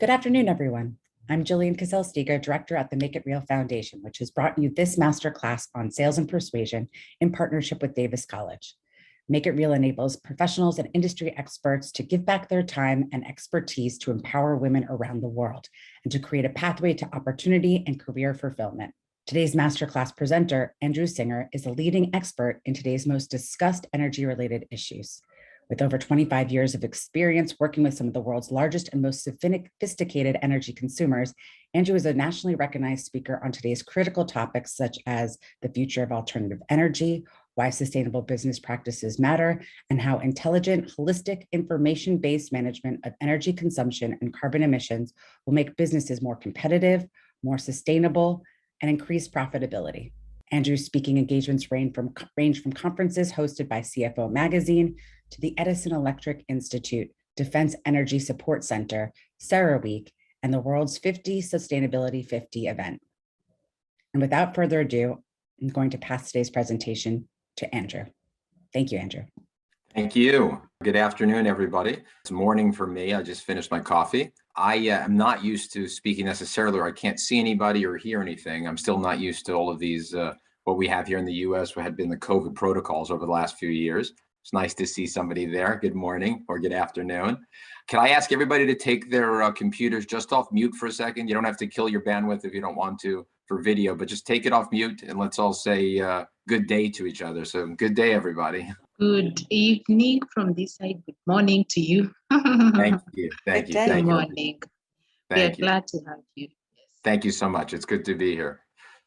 Good afternoon, everyone. I'm Jillian Cassell-Steger, Director at the Make It Real Foundation, which has brought you this masterclass on sales and persuasion in partnership with Davis College. Make It Real enables professionals and industry experts to give back their time and expertise to empower women around the world and to create a pathway to opportunity and career fulfillment. Today's masterclass presenter, Andrew Singer, is a leading expert in today's most discussed energy-related issues. With over 25 years of experience working with some of the world's largest and most sophisticated energy consumers, Andrew is a nationally recognized speaker on today's critical topics such as the future of alternative energy, why sustainable business practices matter, and how intelligent, holistic, information-based management of energy consumption and carbon emissions will make businesses more competitive, more sustainable, and increase profitability. Andrew's speaking engagements range from conferences hosted by CFO Magazine to the Edison Electric Institute, Defense Energy Support Center, CERAWeek, and the world's 50 Sustainability 50 event. And without further ado, I'm going to pass today's presentation to Andrew. Thank you, Andrew. Thank you. Good afternoon, everybody. It's morning for me. I just finished my coffee. I am not used to speaking necessarily, or I can't see anybody or hear anything. I'm still not used to all of these, what we have here in the US, what had been the COVID protocols over the last few years. It's nice to see somebody there. Good morning or good afternoon. Can I ask everybody to take their computers just off mute for a second? You don't have to kill your bandwidth if you don't want to for video, but just take it off mute and let's all say good day to each other. So good day, everybody. Good evening from this side. Good morning to you. Thank you. Thank you. Good morning. We are glad to have you. Yes. Thank you so much. It's good to be here.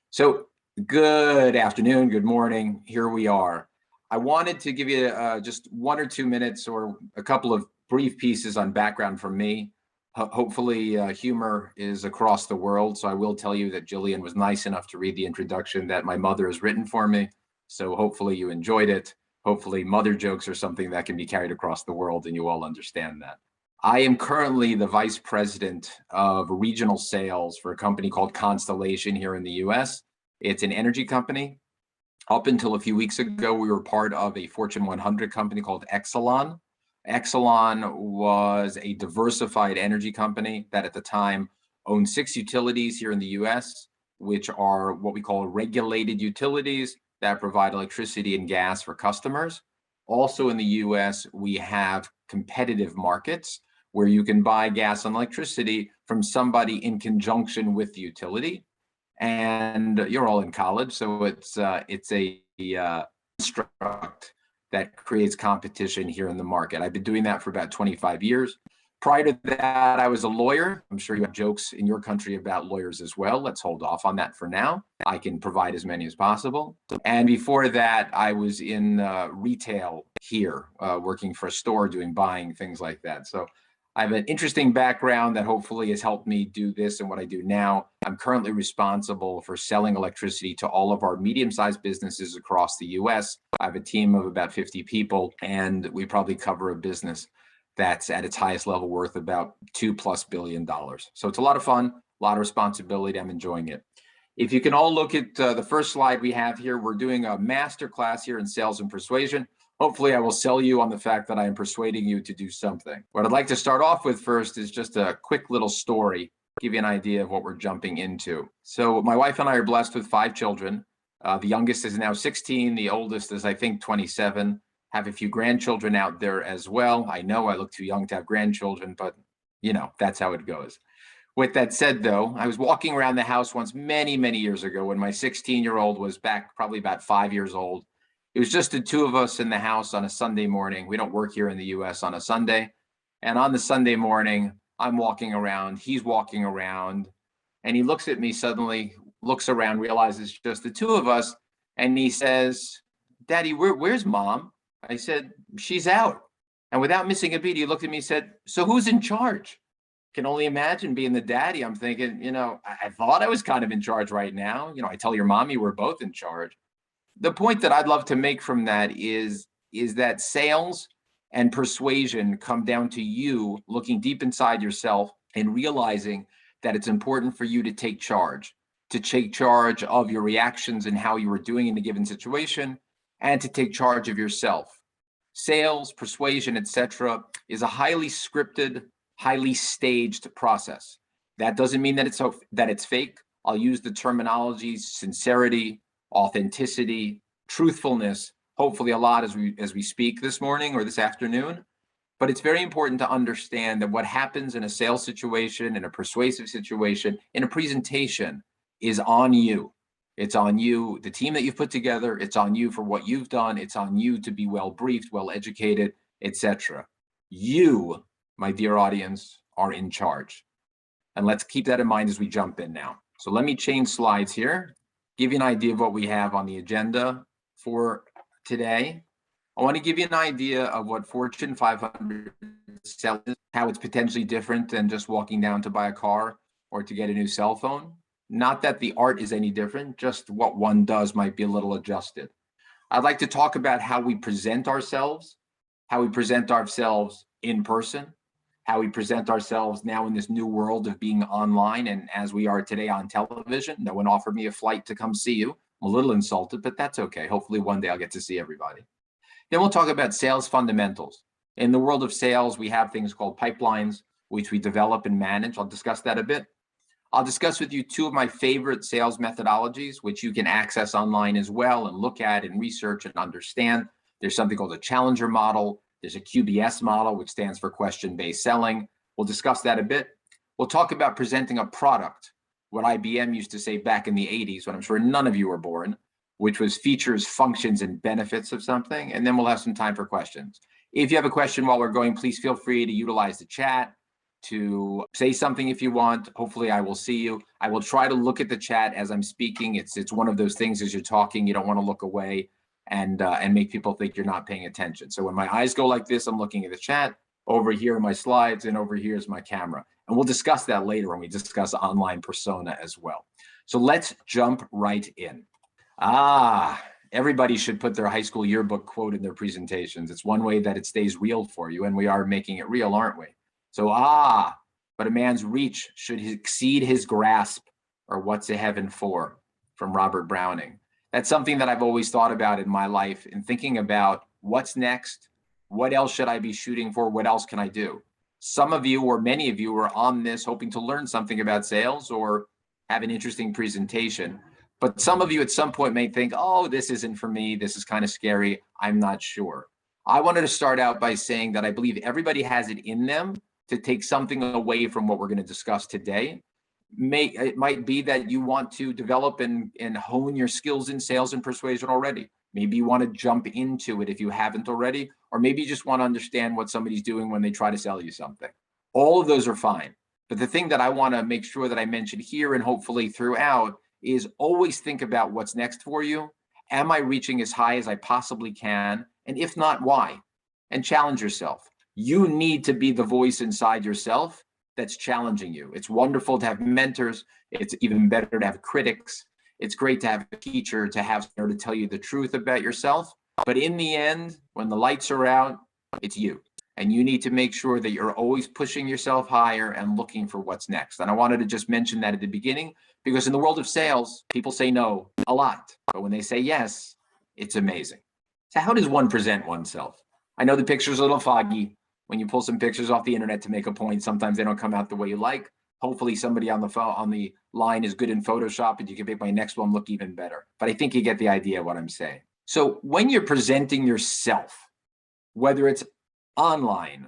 So good afternoon, good morning. Here we are. I wanted to give you just 1 or 2 minutes or a couple of brief pieces on background from me. Hopefully humor is across the world. So I will tell you that Jillian was nice enough to read the introduction that my mother has written for me. So hopefully you enjoyed it. Hopefully mother jokes are something that can be carried across the world and you all understand that. I am currently the vice president of regional sales for a company called Constellation here in the US. It's an energy company. Up until a few weeks ago, we were part of a Fortune 100 company called Exelon. Exelon was a diversified energy company that at the time owned 6 utilities here in the US, which are what we call regulated utilities that provide electricity and gas for customers. Also in the US, we have competitive markets where you can buy gas and electricity from somebody in conjunction with the utility. And you're all in college, so it's a construct that creates competition here in the market. I've been doing that for about 25 years. Prior to that, I was a lawyer. I'm sure you have jokes in your country about lawyers as well. Let's hold off on that for now. I can provide as many as possible. And before that, I was in retail here, working for a store, doing buying, things like that. So I have an interesting background that hopefully has helped me do this and what I do now. I'm currently responsible for selling electricity to all of our medium-sized businesses across the US. I have a team of about 50 people, and we probably cover a business that's at its highest level worth about $2+ billion. So it's a lot of fun, a lot of responsibility. I'm enjoying it. If you can all look at the first slide we have here, we're doing a master class here in sales and persuasion. Hopefully I will sell you on the fact that I am persuading you to do something. What I'd like to start off with first is just a quick little story, give you an idea of what we're jumping into. So my wife and I are blessed with 5 children. The youngest is now 16. The oldest is, I think, 27. Have a few grandchildren out there as well. I know I look too young to have grandchildren, but you know, that's how it goes. With that said, though, I was walking around the house once many, many years ago when my 16-year-old was back probably about 5 years old. It was just the 2 of us in the house on a Sunday morning. We don't work here in the US on a Sunday. And on the Sunday morning, I'm walking around, he's walking around, and he looks at me suddenly, looks around, realizes it's just the 2 of us, and he says, "Daddy, where's Mom?" I said, "She's out." And without missing a beat, he looked at me and said, "So who's in charge?" Can only imagine being the daddy. I'm thinking, you know, I thought I was kind of in charge right now. You know, I tell your mommy we're both in charge. The point that I'd love to make from that is that sales and persuasion come down to you looking deep inside yourself and realizing that it's important for you to take charge of your reactions and how you were doing in a given situation, and to take charge of yourself. Sales, persuasion, etc., is a highly scripted, highly staged process. That doesn't mean that it's fake. I'll use the terminologies sincerity, authenticity, truthfulness, hopefully a lot as we speak this morning or this afternoon. But it's very important to understand that what happens in a sales situation, in a persuasive situation, in a presentation is on you. It's on you, the team that you've put together. It's on you for what you've done. It's on you to be well briefed, well educated, etc. You, my dear audience, are in charge. And let's keep that in mind as we jump in now. So let me change slides here, give you an idea of what we have on the agenda for today. I want to give you an idea of what Fortune 500 sells, how it's potentially different than just walking down to buy a car or to get a new cell phone. Not that the art is any different, just what one does might be a little adjusted. I'd like to talk about how we present ourselves in person, how we present ourselves now in this new world of being online and as we are today on television. No one offered me a flight to come see you. I'm a little insulted, but that's okay. Hopefully one day I'll get to see everybody. Then we'll talk about sales fundamentals. In the world of sales, we have things called pipelines, which we develop and manage. I'll discuss that a bit. I'll discuss with you two of my favorite sales methodologies, which you can access online as well and look at and research and understand. There's something called a challenger model. There's a QBS model, which stands for question-based selling. We'll discuss that a bit. We'll talk about presenting a product, what IBM used to say back in the 80s, when I'm sure none of you were born, which was features, functions, and benefits of something. And then we'll have some time for questions. If you have a question while we're going, please feel free to utilize the chat to say something if you want. Hopefully I will see you. I will try to look at the chat as I'm speaking. It's one of those things as you're talking, you don't want to look away and make people think you're not paying attention. So when my eyes go like this, I'm looking at the chat. Over here are my slides, and over here is my camera. And we'll discuss that later when we discuss online persona as well. So let's jump right in. Everybody should put their high school yearbook quote in their presentations. It's one way that it stays real for you, and we are making it real, aren't we? So, but a man's reach should exceed his grasp, or what's a heaven for, from Robert Browning. That's something that I've always thought about in my life, and thinking about what's next, what else should I be shooting for, what else can I do? Some of you, or many of you, are on this hoping to learn something about sales or have an interesting presentation. But some of you at some point may think, oh, this isn't for me. This is kind of scary. I'm not sure. I wanted to start out by saying that I believe everybody has it in them to take something away from what we're going to discuss today. It might be that you want to develop and hone your skills in sales and persuasion already. Maybe you want to jump into it if you haven't already, or maybe you just want to understand what somebody's doing when they try to sell you something. All of those are fine. But the thing that I want to make sure that I mention here and hopefully throughout is always think about what's next for you. Am I reaching as high as I possibly can? And if not, why? And challenge yourself. You need to be the voice inside yourself that's challenging you. It's wonderful to have mentors. It's even better to have critics. It's great to have a teacher, to have someone to tell you the truth about yourself. But in the end, when the lights are out, it's you. And you need to make sure that you're always pushing yourself higher and looking for what's next. And I wanted to just mention that at the beginning, because in the world of sales, people say no a lot. But when they say yes, it's amazing. So how does one present oneself? I know the picture's a little foggy. When you pull some pictures off the internet to make a point, sometimes they don't come out the way you like. Hopefully somebody on the line is good in Photoshop and you can make my next one look even better. But I think you get the idea of what I'm saying. So when you're presenting yourself, whether it's online,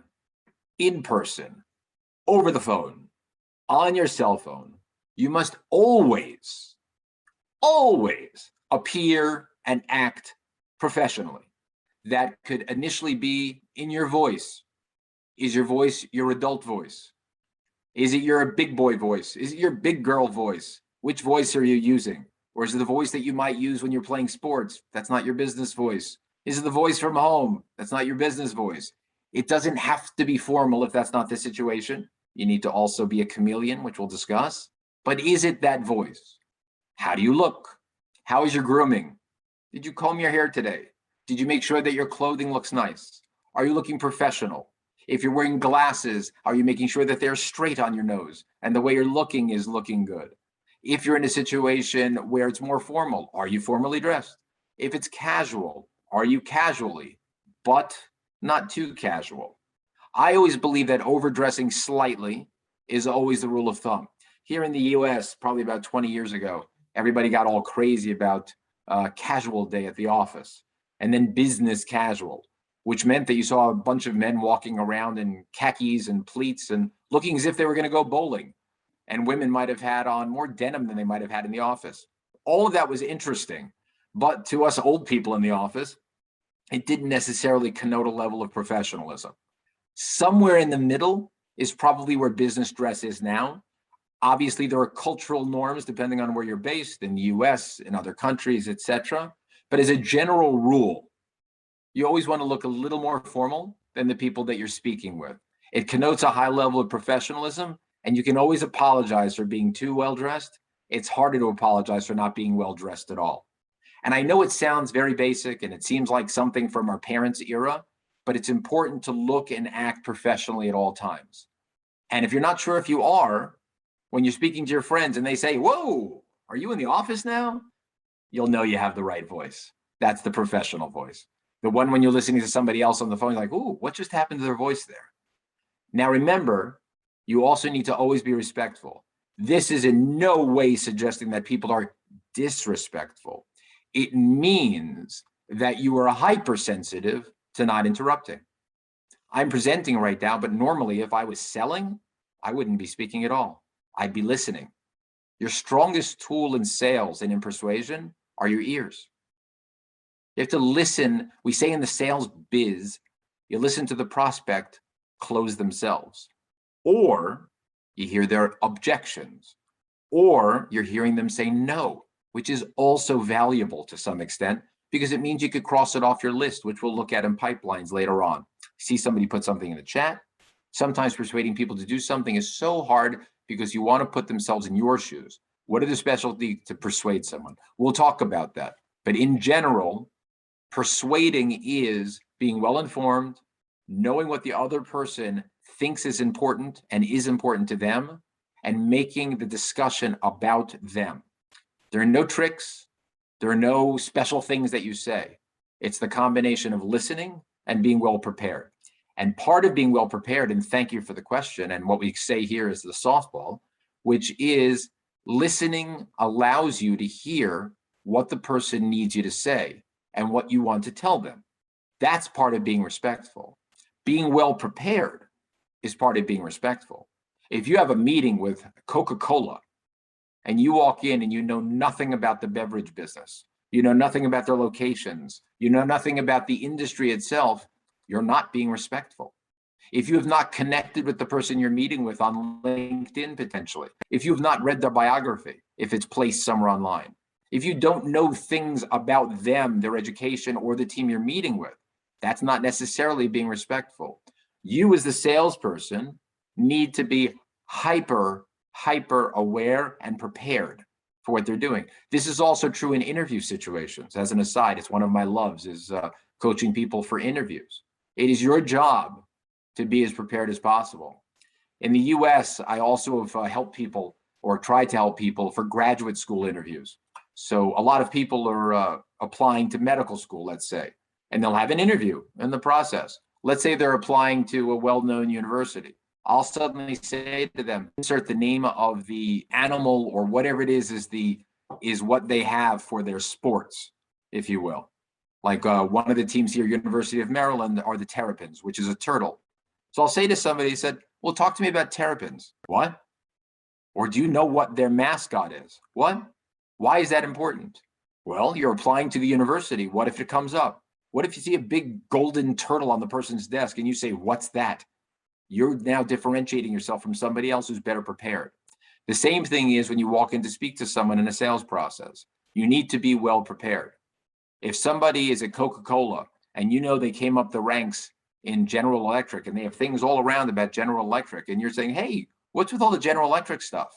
in person, over the phone, on your cell phone, you must always appear and act professionally. That could initially be in your voice. Is your voice your adult voice? Is it your big boy voice? Is it your big girl voice? Which voice are you using? Or is it the voice that you might use when you're playing sports? That's not your business voice. Is it the voice from home? That's not your business voice. It doesn't have to be formal if that's not the situation. You need to also be a chameleon, which we'll discuss. But is it that voice? How do you look? How is your grooming? Did you comb your hair today? Did you make sure that your clothing looks nice? Are you looking professional? If you're wearing glasses, are you making sure that they're straight on your nose and the way you're looking is looking good? If you're in a situation where it's more formal, are you formally dressed? If it's casual, are you casually, but not too casual? I always believe that overdressing slightly is always the rule of thumb. Here in the US, probably about 20 years ago, everybody got all crazy about casual day at the office, and then business casual, which meant that you saw a bunch of men walking around in khakis and pleats and looking as if they were going to go bowling. And women might have had on more denim than they might have had in the office. All of that was interesting. But to us old people in the office, it didn't necessarily connote a level of professionalism. Somewhere in the middle is probably where business dress is now. Obviously, there are cultural norms depending on where you're based in the US, in other countries, etc. But as a general rule, you always want to look a little more formal than the people that you're speaking with. It connotes a high level of professionalism, and you can always apologize for being too well dressed. It's harder to apologize for not being well dressed at all. And I know it sounds very basic and it seems like something from our parents' era, but it's important to look and act professionally at all times. And if you're not sure if you are, when you're speaking to your friends and they say, "Whoa, are you in the office now?" You'll know you have the right voice. That's the professional voice. The one when you're listening to somebody else on the phone, you're like, "Ooh, what just happened to their voice there?" Now, remember, you also need to always be respectful. This is in no way suggesting that people are disrespectful. It means that you are hypersensitive to not interrupting. I'm presenting right now, but normally if I was selling, I wouldn't be speaking at all. I'd be listening. Your strongest tool in sales and in persuasion are your ears. You have to listen. We say in the sales biz, you listen to the prospect close themselves, or you hear their objections, or you're hearing them say no, which is also valuable to some extent because it means you could cross it off your list, which we'll look at in pipelines later on. See somebody put something in the chat. Sometimes persuading people to do something is so hard because you want to put themselves in your shoes. What are the specialty to persuade someone? We'll talk about that. But in general, persuading is being well informed, knowing what the other person thinks is important and is important to them, and making the discussion about them. There are no tricks. There are no special things that you say. It's the combination of listening and being well prepared. And part of being well prepared, and thank you for the question, and what we say here is the softball, which is listening allows you to hear what the person needs you to say and what you want to tell them. That's part of being respectful. Being well prepared is part of being respectful. If you have a meeting with Coca-Cola and you walk in and you know nothing about the beverage business, you know nothing about their locations, you know nothing about the industry itself, you're not being respectful. If you have not connected with the person you're meeting with on LinkedIn, potentially, if you have not read their biography, if it's placed somewhere online, if you don't know things about them, their education, or the team you're meeting with, that's not necessarily being respectful. You as the salesperson need to be hyper aware and prepared for what they're doing. This is also true in interview situations. As an aside, it's one of my loves is coaching people for interviews. It is your job to be as prepared as possible. In the US, I also have helped people or tried to help people for graduate school interviews. So a lot of people are applying to medical school, let's say, and they'll have an interview in the process. Let's say they're applying to a well-known university. I'll suddenly say to them, insert the name of the animal or whatever it is what they have for their sports, if you will. Like one of the teams here, University of Maryland, are the Terrapins, which is a turtle. So I'll say to somebody, he said, "Well, talk to me about terrapins." What? Or do you know what their mascot is? What? Why is that important? Well, you're applying to the university. What if it comes up? What if you see a big golden turtle on the person's desk and you say, "What's that?" You're now differentiating yourself from somebody else who's better prepared. The same thing is when you walk in to speak to someone in a sales process. You need to be well prepared. If somebody is at Coca-Cola and you know they came up the ranks in General Electric and they have things all around about General Electric and you're saying, "Hey, what's with all the General Electric stuff?"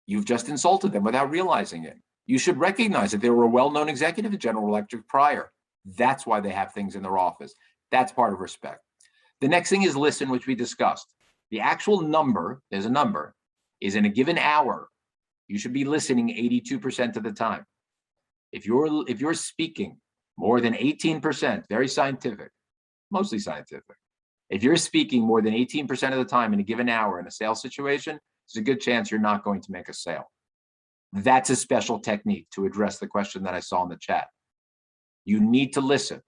You've just insulted them without realizing it. You should recognize that they were a well-known executive at General Electric prior. That's why they have things in their office. That's part of respect. The next thing is listen, which we discussed. The actual number, there's a number, is in a given hour, you should be listening 82% of the time. If you're speaking more than 18%, very scientific, mostly scientific, If you're speaking more than 18% of the time in a given hour in a sales situation, there's a good chance you're not going to make a sale. That's a special technique to address the question that I saw in the chat. You need to listen.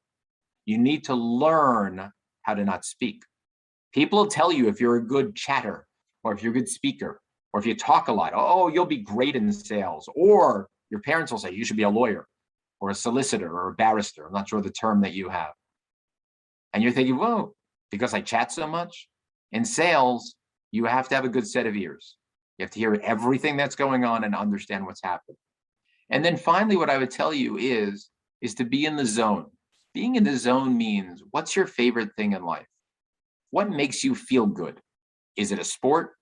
You need to learn how to not speak. People will tell you if you're a good chatter, or if you're a good speaker, or if you talk a lot, oh, you'll be great in sales. Or your parents will say you should be a lawyer or a solicitor or a barrister. I'm not sure the term that you have. And you're thinking, whoa, because I chat so much? In sales, you have to have a good set of ears. You have to hear everything that's going on and understand what's happening. And then finally, what I would tell you is to be in the zone. Being in the zone means, what's your favorite thing in life? What makes you feel good? Is it a sport?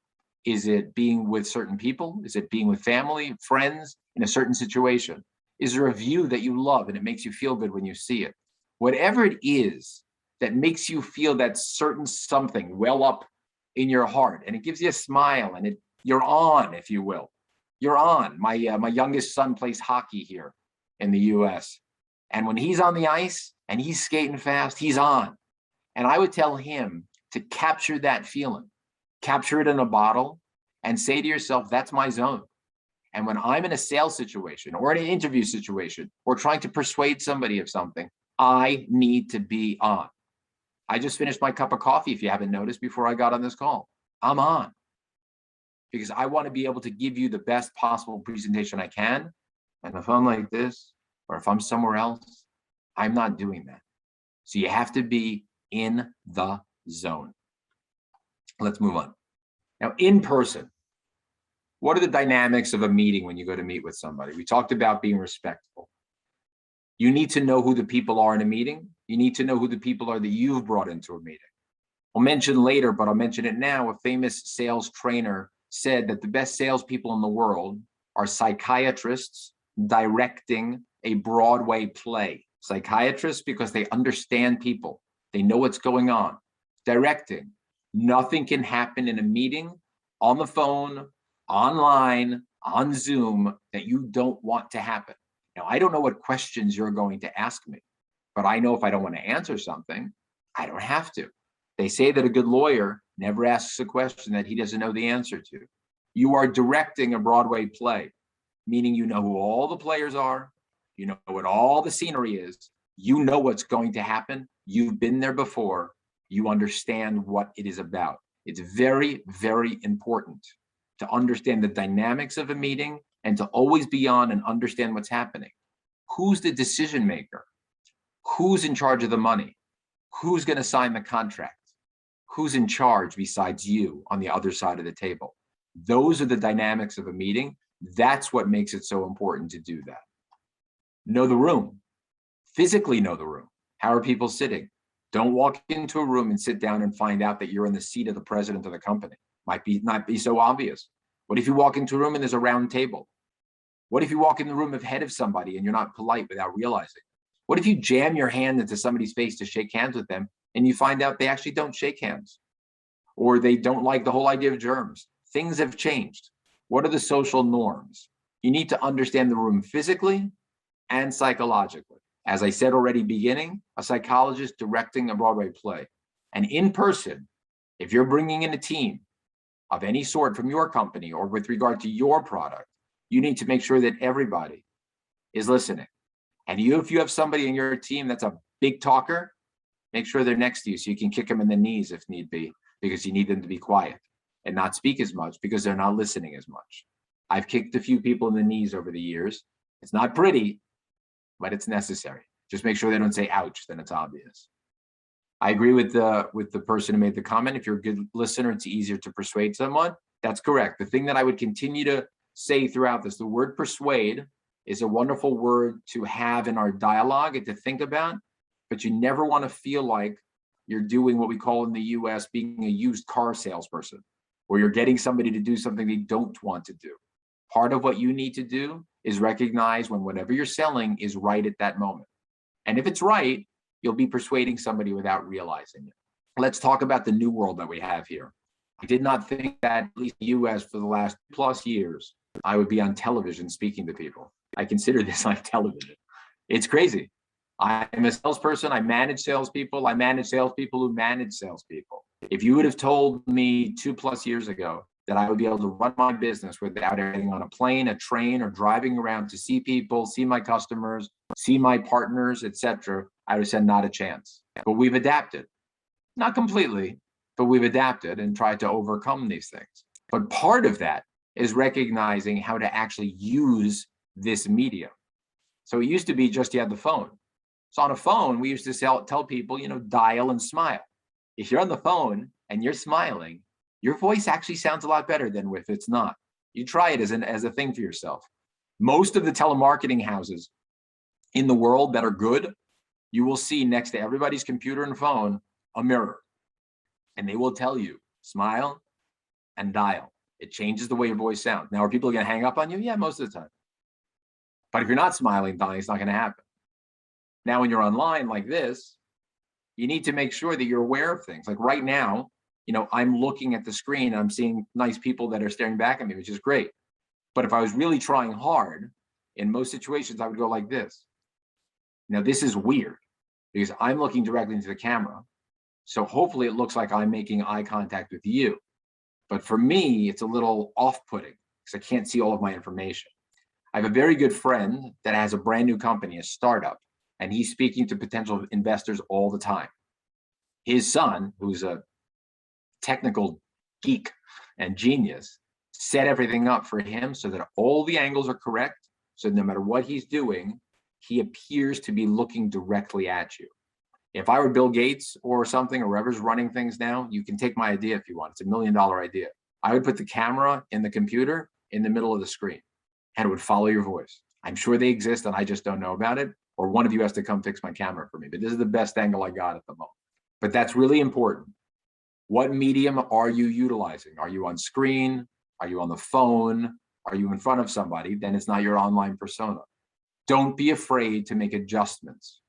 Is it being with certain people? Is it being with family, friends in a certain situation? Is there a view that you love and it makes you feel good when you see it? Whatever it is that makes you feel that certain something well up in your heart, and it gives you a smile, and you're on, if you will. You're on. My youngest son plays hockey here in the US. And when he's on the ice and he's skating fast, he's on. And I would tell him to capture that feeling, capture it in a bottle, and say to yourself, that's my zone. And when I'm in a sales situation or in an interview situation or trying to persuade somebody of something, I need to be on. I just finished my cup of coffee, if you haven't noticed, before I got on this call. I'm on. Because I want to be able to give you the best possible presentation I can. And if I'm like this, or if I'm somewhere else, I'm not doing that. So you have to be in the zone. Let's move on. Now, in person, what are the dynamics of a meeting when you go to meet with somebody? We talked about being respectful. You need to know who the people are in a meeting. You need to know who the people are that you've brought into a meeting. I'll mention later, but I'll mention it now. A famous sales trainer said that the best salespeople in the world are psychiatrists directing a Broadway play. Psychiatrists, because they understand people. They know what's going on. Directing. Nothing can happen in a meeting, on the phone, online, on Zoom, that you don't want to happen. Now, I don't know what questions you're going to ask me, but I know if I don't want to answer something, I don't have to. They say that a good lawyer never asks a question that he doesn't know the answer to. You are directing a Broadway play, meaning you know who all the players are, you know what all the scenery is, you know what's going to happen, you've been there before, you understand what it is about. It's very, very important to understand the dynamics of a meeting and to always be on and understand what's happening. Who's the decision maker? Who's in charge of the money? Who's going to sign the contract? Who's in charge besides you on the other side of the table? Those are the dynamics of a meeting. That's what makes it so important to do that. Know the room. Physically know the room. How are people sitting? Don't walk into a room and sit down and find out that you're in the seat of the president of the company. Might not be so obvious. What if you walk into a room and there's a round table? What if you walk in the room ahead of somebody and you're not polite without realizing? What if you jam your hand into somebody's face to shake hands with them and you find out they actually don't shake hands? Or they don't like the whole idea of germs? Things have changed. What are the social norms? You need to understand the room physically and psychologically. As I said already beginning, a psychologist directing a Broadway play. And in person, if you're bringing in a team of any sort from your company or with regard to your product, you need to make sure that everybody is listening. And if you have somebody in your team that's a big talker, make sure they're next to you so you can kick them in the knees if need be, because you need them to be quiet and not speak as much because they're not listening as much. I've kicked a few people in the knees over the years. It's not pretty, but it's necessary. Just make sure they don't say ouch, then it's obvious. I agree with the person who made the comment. If you're a good listener, it's easier to persuade someone. That's correct. The thing that I would continue to say throughout this, the word persuade is a wonderful word to have in our dialogue and to think about, but you never want to feel like you're doing what we call in the US being a used car salesperson, where you're getting somebody to do something they don't want to do. Part of what you need to do is recognize when whatever you're selling is right at that moment. And if it's right, you'll be persuading somebody without realizing it. Let's talk about the new world that we have here. I did not think that, at least in the US, for the last plus years, I would be on television speaking to people. I consider this like television. It's crazy. I'm a salesperson. I manage salespeople. I manage salespeople who manage salespeople. If you would have told me 2+ years ago that I would be able to run my business without getting on a plane, a train, or driving around to see people, see my customers, see my partners, etc., I would have said not a chance. But we've adapted. Not completely, but we've adapted and tried to overcome these things. But part of that is recognizing how to actually use this medium. So it used to be just you had the phone. So on a phone, we used to tell people, dial and smile. If you're on the phone and you're smiling, your voice actually sounds a lot better than if it's not. You try it as a thing for yourself. Most of the telemarketing houses in the world that are good, you will see next to everybody's computer and phone a mirror. And they will tell you, smile and dial. It changes the way your voice sounds. Now, are people going to hang up on you? Yeah, most of the time. But if you're not smiling, dialing, it's not going to happen. Now, when you're online like this, you need to make sure that you're aware of things. Like right now, I'm looking at the screen, I'm seeing nice people that are staring back at me, which is great. But if I was really trying hard, in most situations, I would go like this. Now, this is weird because I'm looking directly into the camera. So hopefully it looks like I'm making eye contact with you. But for me, it's a little off-putting because I can't see all of my information. I have a very good friend that has a brand new company, a startup, and he's speaking to potential investors all the time. His son, who's a technical geek and genius, set everything up for him so that all the angles are correct. So no matter what he's doing, he appears to be looking directly at you. If I were Bill Gates or something, or whoever's running things now, you can take my idea if you want. It's $1 million idea. I would put the camera in the computer in the middle of the screen, and it would follow your voice. I'm sure they exist and I just don't know about it, or one of you has to come fix my camera for me. But this is the best angle I got at the moment. But that's really important. What medium are you utilizing? Are you on screen? Are you on the phone? Are you in front of somebody? Then it's not your online persona. Don't be afraid to make adjustments.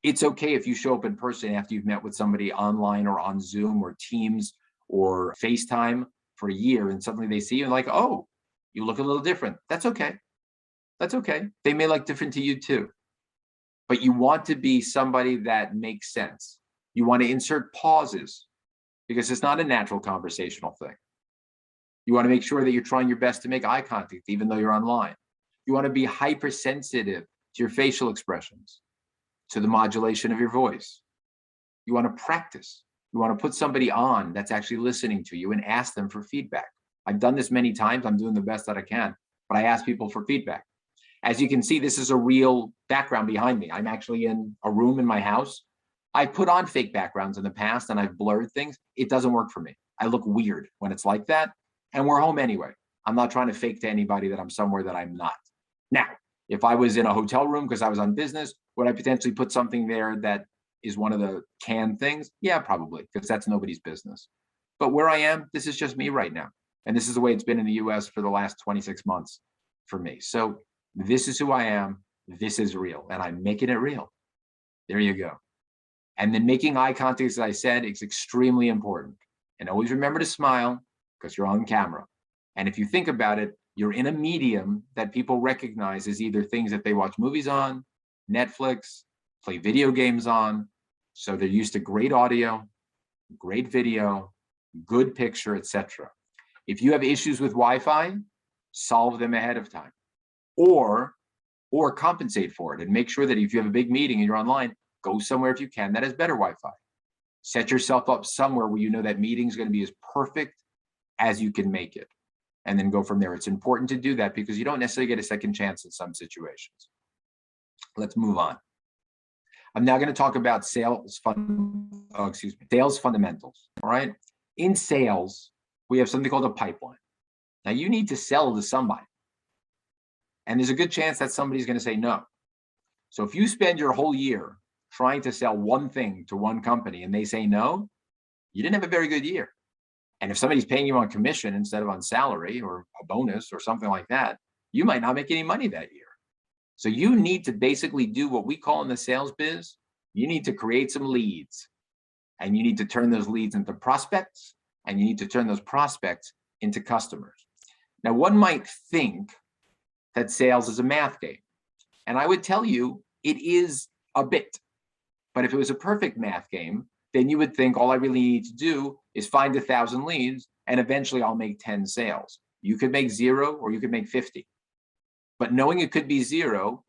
It's okay if you show up in person after you've met with somebody online or on Zoom or Teams or FaceTime for a year, and suddenly they see you and like, oh, you look a little different. That's okay. That's okay. They may look different to you too. But you want to be somebody that makes sense. You want to insert pauses because it's not a natural conversational thing. You want to make sure that you're trying your best to make eye contact, even though you're online. You want to be hypersensitive to your facial expressions, to the modulation of your voice. You want to practice. You want to put somebody on that's actually listening to you and ask them for feedback. I've done this many times. I'm doing the best that I can, but I ask people for feedback. As you can see, this is a real background behind me. I'm actually in a room in my house. I put on fake backgrounds in the past and I've blurred things. It doesn't work for me. I look weird when it's like that. And we're home anyway. I'm not trying to fake to anybody that I'm somewhere that I'm not. Now, if I was in a hotel room because I was on business, would I potentially put something there that is one of the canned things? Yeah, probably, because that's nobody's business. But where I am, this is just me right now. And this is the way it's been in the US for the last 26 months for me. So this is who I am. This is real. And I'm making it real. There you go. And then making eye contact, as I said, is extremely important. And always remember to smile because you're on camera. And if you think about it, you're in a medium that people recognize as either things that they watch movies on, Netflix, play video games on. So they're used to great audio, great video, good picture, etc. If you have issues with Wi-Fi, solve them ahead of time, or compensate for it and make sure that if you have a big meeting and you're online, go somewhere if you can that has better Wi-Fi. Set yourself up somewhere where you know that meeting is going to be as perfect as you can make it, and then go from there. It's important to do that because you don't necessarily get a second chance in some situations. Let's move on. I'm now going to talk about sales fundamentals. All right. In sales, we have something called a pipeline. Now you need to sell to somebody. And there's a good chance that somebody's going to say no. So if you spend your whole year trying to sell one thing to one company and they say no, you didn't have a very good year. And if somebody's paying you on commission instead of on salary or a bonus or something like that, you might not make any money that year. So you need to basically do what we call in the sales biz. You need to create some leads, and you need to turn those leads into prospects, and you need to turn those prospects into customers. Now, one might think that sales is a math game. And I would tell you it is a bit. But if it was a perfect math game, then you would think all I really need to do is find 1,000 leads and eventually I'll make 10 sales. You could make 0 or you could make 50. But knowing it could be 0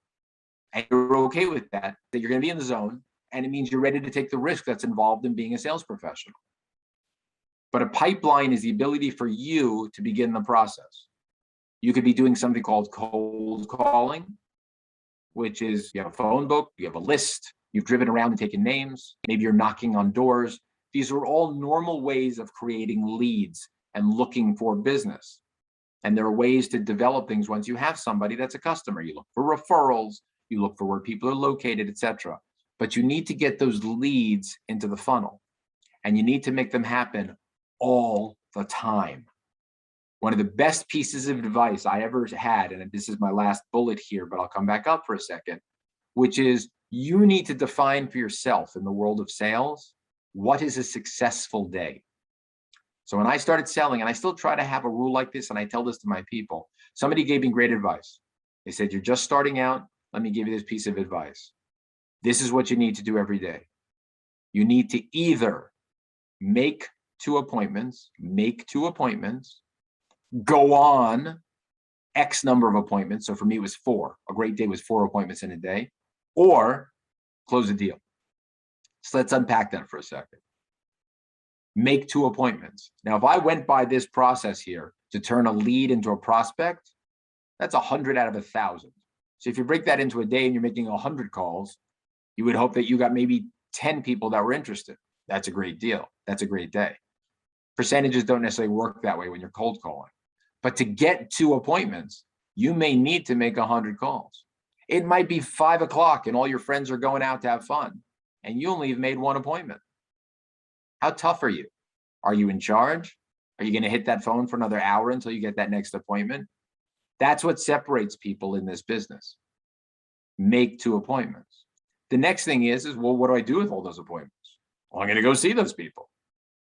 and you're okay with that you're going to be in the zone, and it means you're ready to take the risk that's involved in being a sales professional. But a pipeline is the ability for you to begin the process. You could be doing something called cold calling, which is you have a phone book, you have a list, you've driven around and taken names, maybe you're knocking on doors. These are all normal ways of creating leads and looking for business. And there are ways to develop things once you have somebody that's a customer. You look for referrals, you look for where people are located, etc. But you need to get those leads into the funnel, and you need to make them happen all the time. One of the best pieces of advice I ever had, and this is my last bullet here, but I'll come back up for a second, which is you need to define for yourself in the world of sales, what is a successful day? So when I started selling, and I still try to have a rule like this, and I tell this to my people, somebody gave me great advice. They said, you're just starting out. Let me give you this piece of advice. This is what you need to do every day. You need to either make 2 appointments, go on X number of appointments. So for me, it was 4. A great day was 4 appointments in a day, or close a deal. So let's unpack that for a second. Make 2 appointments. Now, if I went by this process here to turn a lead into a prospect, that's 100 out of 1,000. So if you break that into a day and you're making 100 calls, you would hope that you got maybe 10 people that were interested. That's a great deal. That's a great day. Percentages don't necessarily work that way when you're cold calling. But to get 2 appointments, you may need to make 100 calls. It might be 5 o'clock and all your friends are going out to have fun, and you only have made 1 appointment. How tough are you? Are you in charge? Are you going to hit that phone for another hour until you get that next appointment? That's what separates people in this business. Make 2 appointments. The next thing is, well, what do I do with all those appointments? Well, I'm going to go see those people.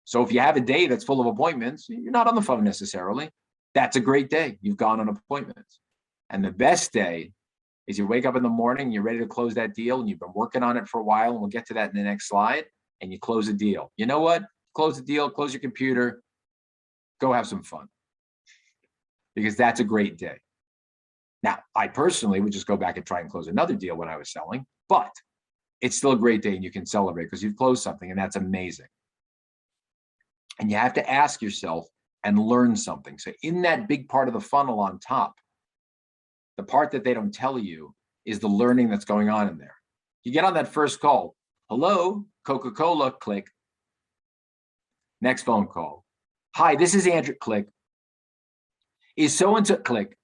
So if you have a day that's full of appointments, you're not on the phone necessarily. That's a great day. You've gone on appointments. And the best day is you wake up in the morning, you're ready to close that deal, and you've been working on it for a while, and we'll get to that in the next slide, and you close a deal. You know what? Close the deal, close your computer, go have some fun, because that's a great day. Now, I personally would just go back and try and close another deal when I was selling, but it's still a great day and you can celebrate because you've closed something, and that's amazing. And you have to ask yourself and learn something. So in that big part of the funnel on top, the part that they don't tell you is the learning that's going on in there. You get on that first call. Hello, Coca-Cola, click. Next phone call. Hi, this is Andrew, click. Is so-and-so, click.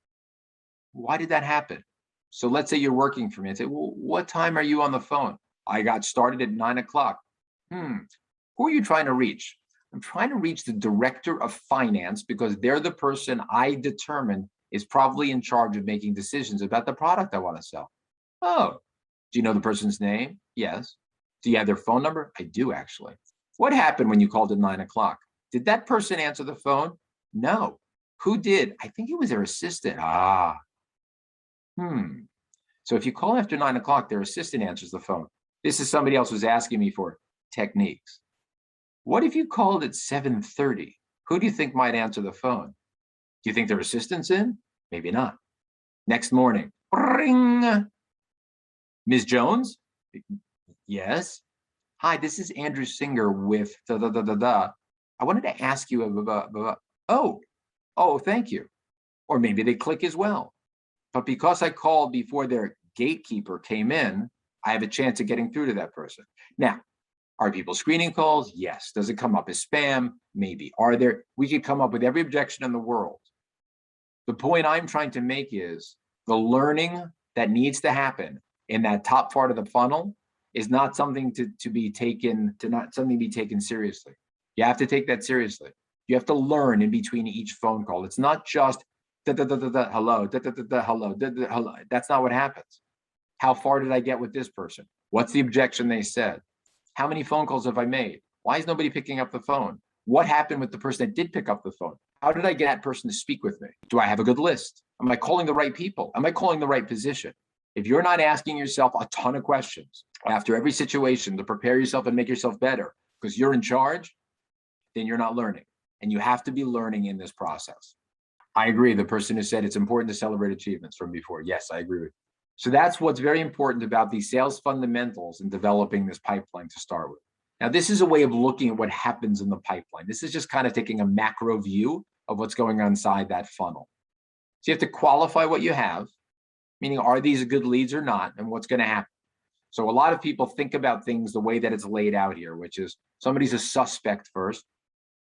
Why did that happen? So let's say you're working for me and say, well, what time are you on the phone? I got started at 9 o'clock. Who are you trying to reach? I'm trying to reach the director of finance because they're the person I determine is probably in charge of making decisions about the product I want to sell. Oh, do you know the person's name? Yes. Do you have their phone number? I do, actually. What happened when you called at 9 o'clock? Did that person answer the phone? No. Who did? I think it was their assistant. So if you call after 9 o'clock, their assistant answers the phone. This is somebody else who's asking me for techniques. What if you called at 7:30? Who do you think might answer the phone? Do you think their assistant's in? Maybe not. Next morning, ring. Ms. Jones? Yes. Hi, this is Andrew Singer with da-da-da-da-da. I wanted to ask you about, oh, thank you. Or maybe they click as well. But because I called before their gatekeeper came in, I have a chance of getting through to that person. Now, are people screening calls? Yes. Does it come up as spam? Maybe. We could come up with every objection in the world. The point I'm trying to make is the learning that needs to happen in that top part of the funnel is not something to be taken seriously. You have to take that seriously. You have to learn in between each phone call. It's not just hello, hello, hello. That's not what happens. How far did I get with this person? What's the objection they said? How many phone calls have I made? Why is nobody picking up the phone? What happened with the person that did pick up the phone? How did I get that person to speak with me? Do I have a good list? Am I calling the right people? Am I calling the right position? If you're not asking yourself a ton of questions after every situation to prepare yourself and make yourself better because you're in charge, then you're not learning. And you have to be learning in this process. I agree. The person who said it's important to celebrate achievements from before. Yes, I agree with you. So that's what's very important about these sales fundamentals and developing this pipeline to start with. Now, this is a way of looking at what happens in the pipeline. This is just kind of taking a macro view of what's going on inside that funnel. So you have to qualify what you have, meaning are these good leads or not, and what's going to happen. So a lot of people think about things the way that it's laid out here, which is somebody's a suspect first.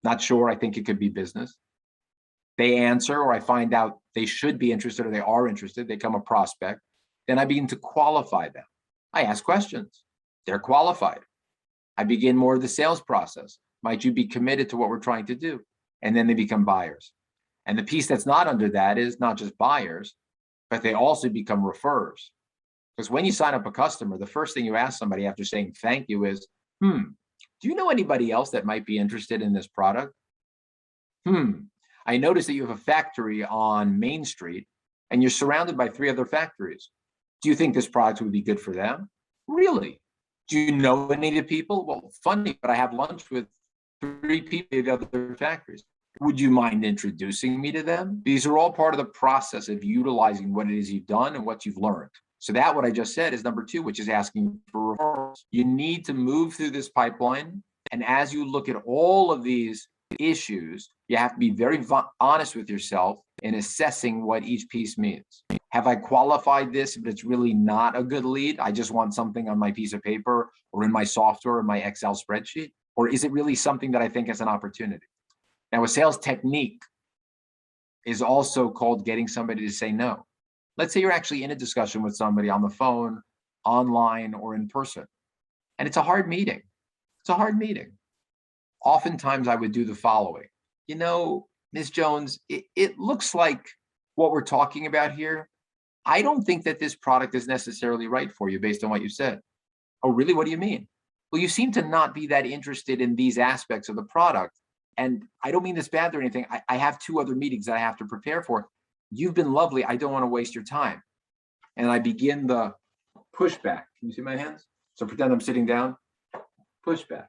Not sure, I think it could be business. They answer, or I find out they should be interested or they are interested. They become a prospect. Then I begin to qualify them. I ask questions. They're qualified. I begin more of the sales process. Might you be committed to what we're trying to do? And then they become buyers. And the piece that's not under that is not just buyers, but they also become referrers. Because when you sign up a customer, the first thing you ask somebody after saying thank you is, do you know anybody else that might be interested in this product? I noticed that you have a factory on Main Street and you're surrounded by 3 other factories. Do you think this product would be good for them? Really? Do you know any of the people? Well, funny, but I have lunch with 3 people at other factories. Would you mind introducing me to them? These are all part of the process of utilizing what it is you've done and what you've learned. So that what I just said is number 2, which is asking for referrals. You need to move through this pipeline. And as you look at all of these issues, you have to be very honest with yourself in assessing what each piece means. Have I qualified this, but it's really not a good lead? I just want something on my piece of paper or in my software or my Excel spreadsheet? Or is it really something that I think is an opportunity? Now, a sales technique is also called getting somebody to say no. Let's say you're actually in a discussion with somebody on the phone, online, or in person, and it's a hard meeting. It's a hard meeting. Oftentimes I would do the following. You know, Ms. Jones, it looks like what we're talking about here, I don't think that this product is necessarily right for you based on what you said. Oh, really? What do you mean? Well, you seem to not be that interested in these aspects of the product. And I don't mean this bad or anything. I have 2 other meetings that I have to prepare for. You've been lovely. I don't want to waste your time. And I begin the pushback. Can you see my hands? So pretend I'm sitting down. Pushback.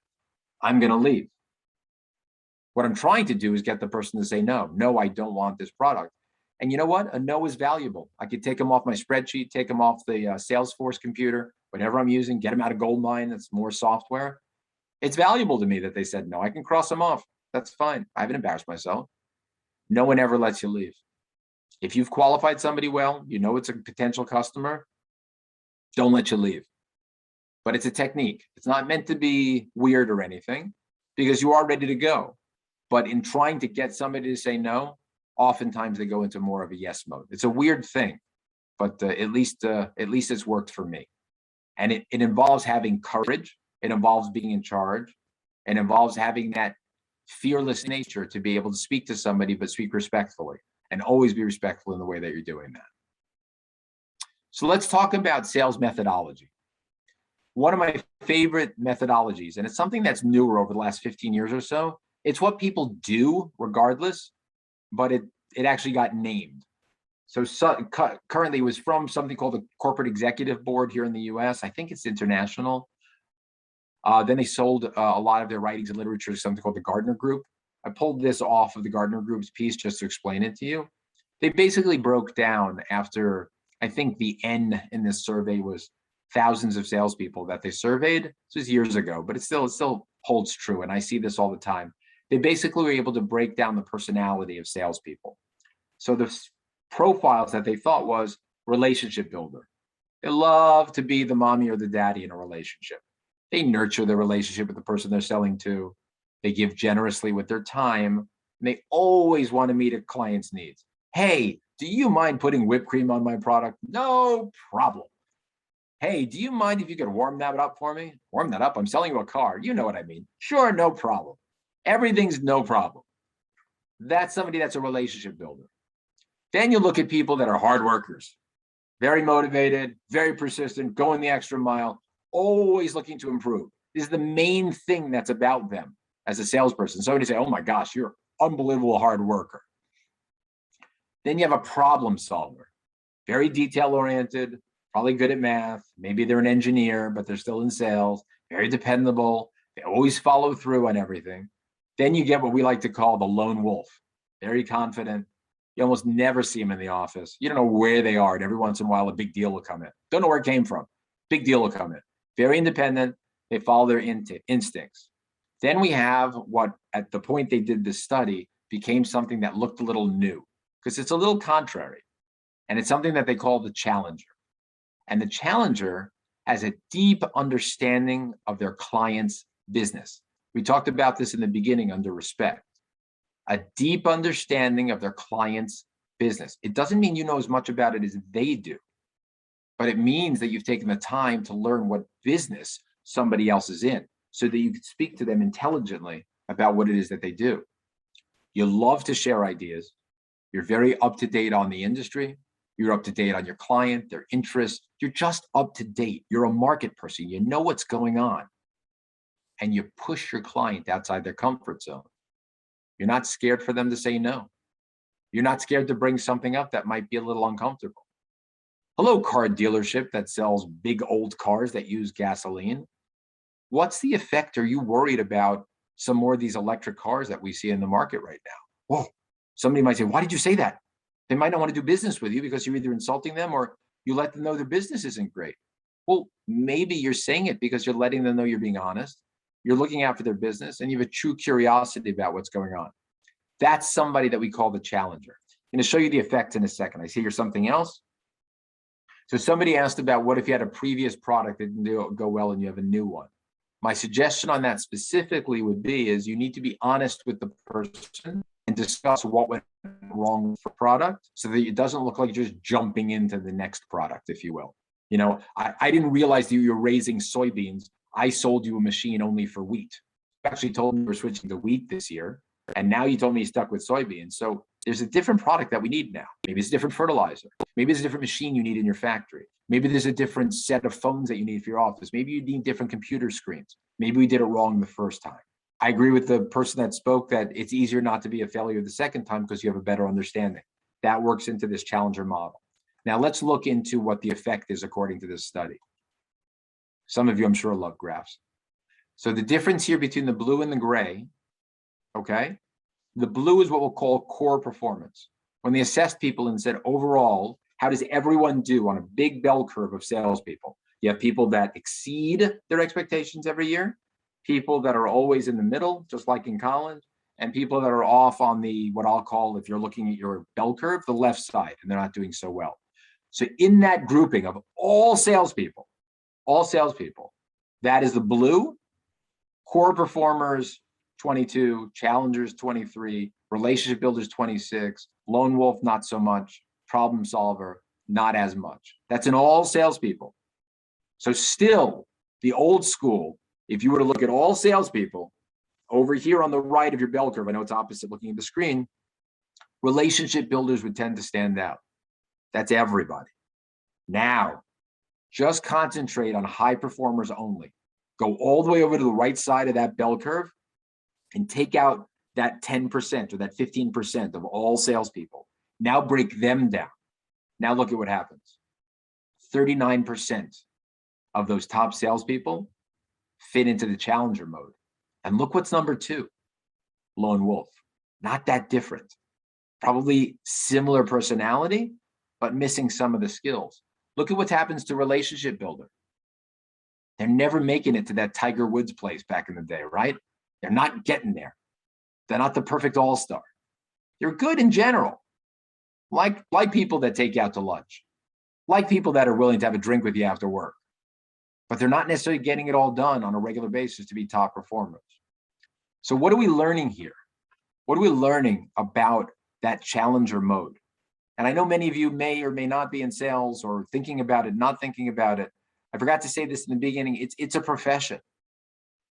I'm going to leave. What I'm trying to do is get the person to say no. No, I don't want this product. And you know what? A no is valuable. I could take them off my spreadsheet, take them off the Salesforce computer, whatever I'm using, get them out of Goldmine. That's more software. It's valuable to me that they said no. I can cross them off. That's fine. I haven't embarrassed myself. No one ever lets you leave. If you've qualified somebody well, you know it's a potential customer, don't let you leave. But it's a technique. It's not meant to be weird or anything because you are ready to go. But in trying to get somebody to say no, oftentimes they go into more of a yes mode. It's a weird thing, but at least it's worked for me. And it involves having courage. It involves being in charge. It involves having that fearless nature to be able to speak to somebody, but speak respectfully and always be respectful in the way that you're doing that. So let's talk about sales methodology. One of my favorite methodologies, and it's something that's newer over the last 15 years or so. It's what people do regardless, but it actually got named. So currently it was from something called the Corporate Executive Board here in the US. I think it's international. Then they sold a lot of their writings and literature to something called the Gardner Group. I pulled this off of the Gardner Group's piece just to explain it to you. They basically broke down after, I think the N in this survey was thousands of salespeople that they surveyed. This was years ago, but it still holds true. And I see this all the time. They basically were able to break down the personality of salespeople. So the profiles that they thought was relationship builder. They love to be the mommy or the daddy in a relationship. They nurture the relationship with the person they're selling to. They give generously with their time. And they always want to meet a client's needs. Hey, do you mind putting whipped cream on my product? No problem. Hey, do you mind if you could warm that up for me? Warm that up? I'm selling you a car. You know what I mean. Sure, no problem. Everything's no problem. That's somebody that's a relationship builder. Then you look at people that are hard workers, very motivated, very persistent, going the extra mile, always looking to improve. This is the main thing that's about them as a salesperson. Somebody say, oh my gosh, you're an unbelievable hard worker. Then you have a problem solver, very detail oriented, probably good at math. Maybe they're an engineer, but they're still in sales, very dependable. They always follow through on everything. Then you get what we like to call the lone wolf, very confident. You almost never see them in the office. You don't know where they are. And every once in a while, a big deal will come in. Don't know where it came from. Big deal will come in. Very independent. They follow their instincts. Then we have what, at the point they did this study, became something that looked a little new because it's a little contrary. And it's something that they call the challenger. And the challenger has a deep understanding of their client's business. We talked about this in the beginning under respect. A deep understanding of their client's business. It doesn't mean you know as much about it as they do, but it means that you've taken the time to learn what business somebody else is in so that you can speak to them intelligently about what it is that they do. You love to share ideas. You're very up to date on the industry. You're up to date on your client, their interests. You're just up to date. You're a market person. You know what's going on. And you push your client outside their comfort zone. You're not scared for them to say no. You're not scared to bring something up that might be a little uncomfortable. Hello, car dealership that sells big old cars that use gasoline. What's the effect? Are you worried about some more of these electric cars that we see in the market right now? Whoa, somebody might say, why did you say that? They might not want to do business with you because you're either insulting them or you let them know their business isn't great. Well, maybe you're saying it because you're letting them know you're being honest. You're looking out for their business and you have a true curiosity about what's going on. That's somebody that we call the challenger. I'm going to show you the effect in a second. I see here's something else. So somebody asked about what if you had a previous product that didn't go well and you have a new one. My suggestion on that specifically would be is you need to be honest with the person and discuss what went wrong with the product so that it doesn't look like you're just jumping into the next product, if you will. You know, I didn't realize that you were raising soybeans. I sold you a machine only for wheat. You actually told me we're switching to wheat this year. And now you told me you stuck with soybeans. So there's a different product that we need now. Maybe it's a different fertilizer. Maybe it's a different machine you need in your factory. Maybe there's a different set of phones that you need for your office. Maybe you need different computer screens. Maybe we did it wrong the first time. I agree with the person that spoke that it's easier not to be a failure the second time because you have a better understanding. That works into this challenger model. Now let's look into what the effect is according to this study. Some of you, I'm sure, love graphs. So the difference here between the blue and the gray, okay? The blue is what we'll call core performance. When they assessed people and said, overall, how does everyone do on a big bell curve of salespeople? You have people that exceed their expectations every year, people that are always in the middle, just like in college, and people that are off on the, what I'll call, if you're looking at your bell curve, the left side, and they're not doing so well. So in that grouping of all salespeople, that is the blue, core performers, 22, challengers, 23, relationship builders, 26, lone wolf, not so much, problem solver, not as much. That's in all salespeople. So still, the old school, if you were to look at all salespeople, over here on the right of your bell curve, I know it's opposite looking at the screen, relationship builders would tend to stand out. That's everybody. Now, just concentrate on high performers only. Go all the way over to the right side of that bell curve and take out that 10% or that 15% of all salespeople. Now break them down. Now look at what happens. 39% of those top salespeople fit into the challenger mode. And look what's number 2, lone wolf. Not that different. Probably similar personality, but missing some of the skills. Look at what happens to relationship builder. They're never making it to that Tiger Woods place back in the day, right? They're not getting there. They're not the perfect all-star. They're good in general. Like people that take you out to lunch. Like people that are willing to have a drink with you after work. But they're not necessarily getting it all done on a regular basis to be top performers. So what are we learning here? What are we learning about that challenger mode? And I know many of you may or may not be in sales or thinking about it, not thinking about it. I forgot to say this in the beginning. It's a profession.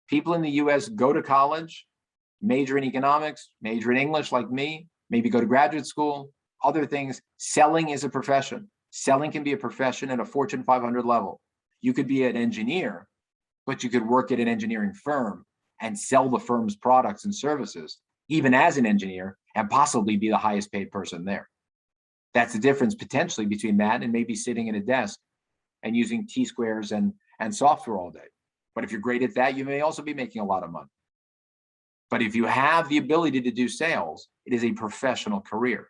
People in the US go to college, major in economics, major in English like me, maybe go to graduate school, other things. Selling is a profession. Selling can be a profession at a Fortune 500 level. You could be an engineer, but you could work at an engineering firm and sell the firm's products and services, even as an engineer, and possibly be the highest paid person there. That's the difference potentially between that and maybe sitting at a desk and using T-squares and software all day. But if you're great at that, you may also be making a lot of money. But if you have the ability to do sales, it is a professional career.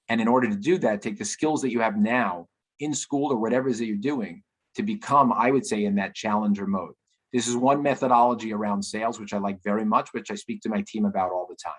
And in order to do that, take the skills that you have now in school or whatever it is that you're doing to become, I would say, in that challenger mode. This is one methodology around sales, which I like very much, which I speak to my team about all the time.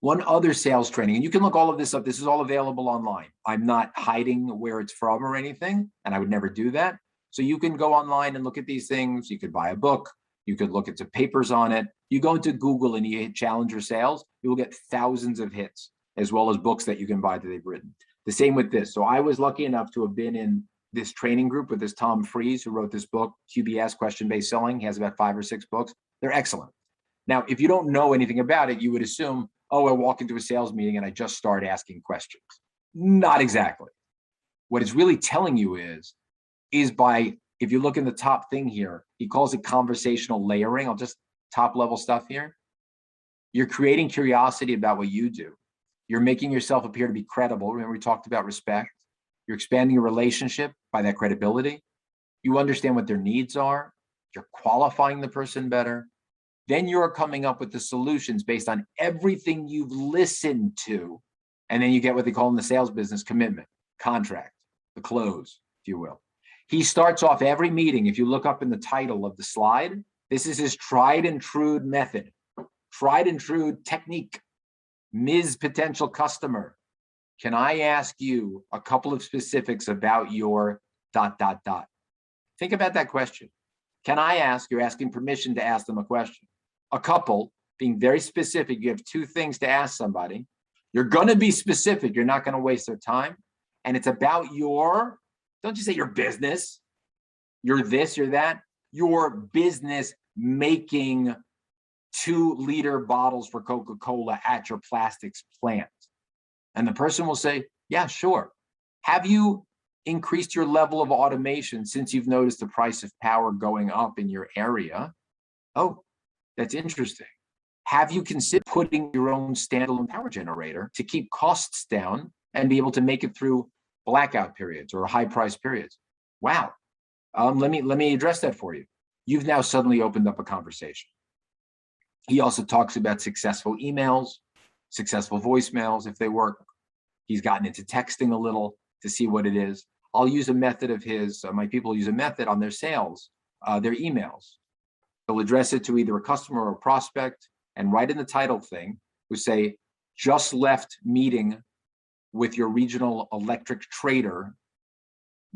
One other sales training, and you can look all of this up. This is all available online. I'm not hiding where it's from or anything, and I would never do that. So you can go online and look at these things. You could buy a book. You could look at some papers on it. You go into Google and you hit Challenger Sales, you will get thousands of hits, as well as books that you can buy that they've written. The same with this. So I was lucky enough to have been in this training group with this Tom Fries, who wrote this book, QBS, Question-Based Selling. He has about 5 or 6 books. They're excellent. Now, if you don't know anything about it, you would assume, oh, I walk into a sales meeting and I just start asking questions. Not exactly. What it's really telling you is by, if you look in the top thing here, he calls it conversational layering. I'll just top level stuff here. You're creating curiosity about what you do. You're making yourself appear to be credible. Remember, we talked about respect. You're expanding a relationship by that credibility. You understand what their needs are. You're qualifying the person better. Then you're coming up with the solutions based on everything you've listened to. And then you get what they call in the sales business commitment, contract, the close, if you will. He starts off every meeting. If you look up in the title of the slide, this is his tried and true method, tried and true technique. Ms. Potential Customer, can I ask you a couple of specifics about your ... Think about that question. Can I ask, you're asking permission to ask them a question. A couple, being very specific, you have 2 things to ask somebody. You're gonna be specific, you're not gonna waste their time. And it's about your, don't just say your business, you're this, you're that, your business making 2-liter bottles for Coca-Cola at your plastics plant. And the person will say, yeah, sure. Have you increased your level of automation since you've noticed the price of power going up in your area? Oh, that's interesting. Have you considered putting your own standalone power generator to keep costs down and be able to make it through blackout periods or high price periods? Wow. Let me address that for you. You've now suddenly opened up a conversation. He also talks about successful emails, successful voicemails, if they work. He's gotten into texting a little to see what it is. I'll use a method of his, my people use a method on their sales, their emails. They'll address it to either a customer or a prospect, and right in the title thing, we say, just left meeting with your regional electric trader,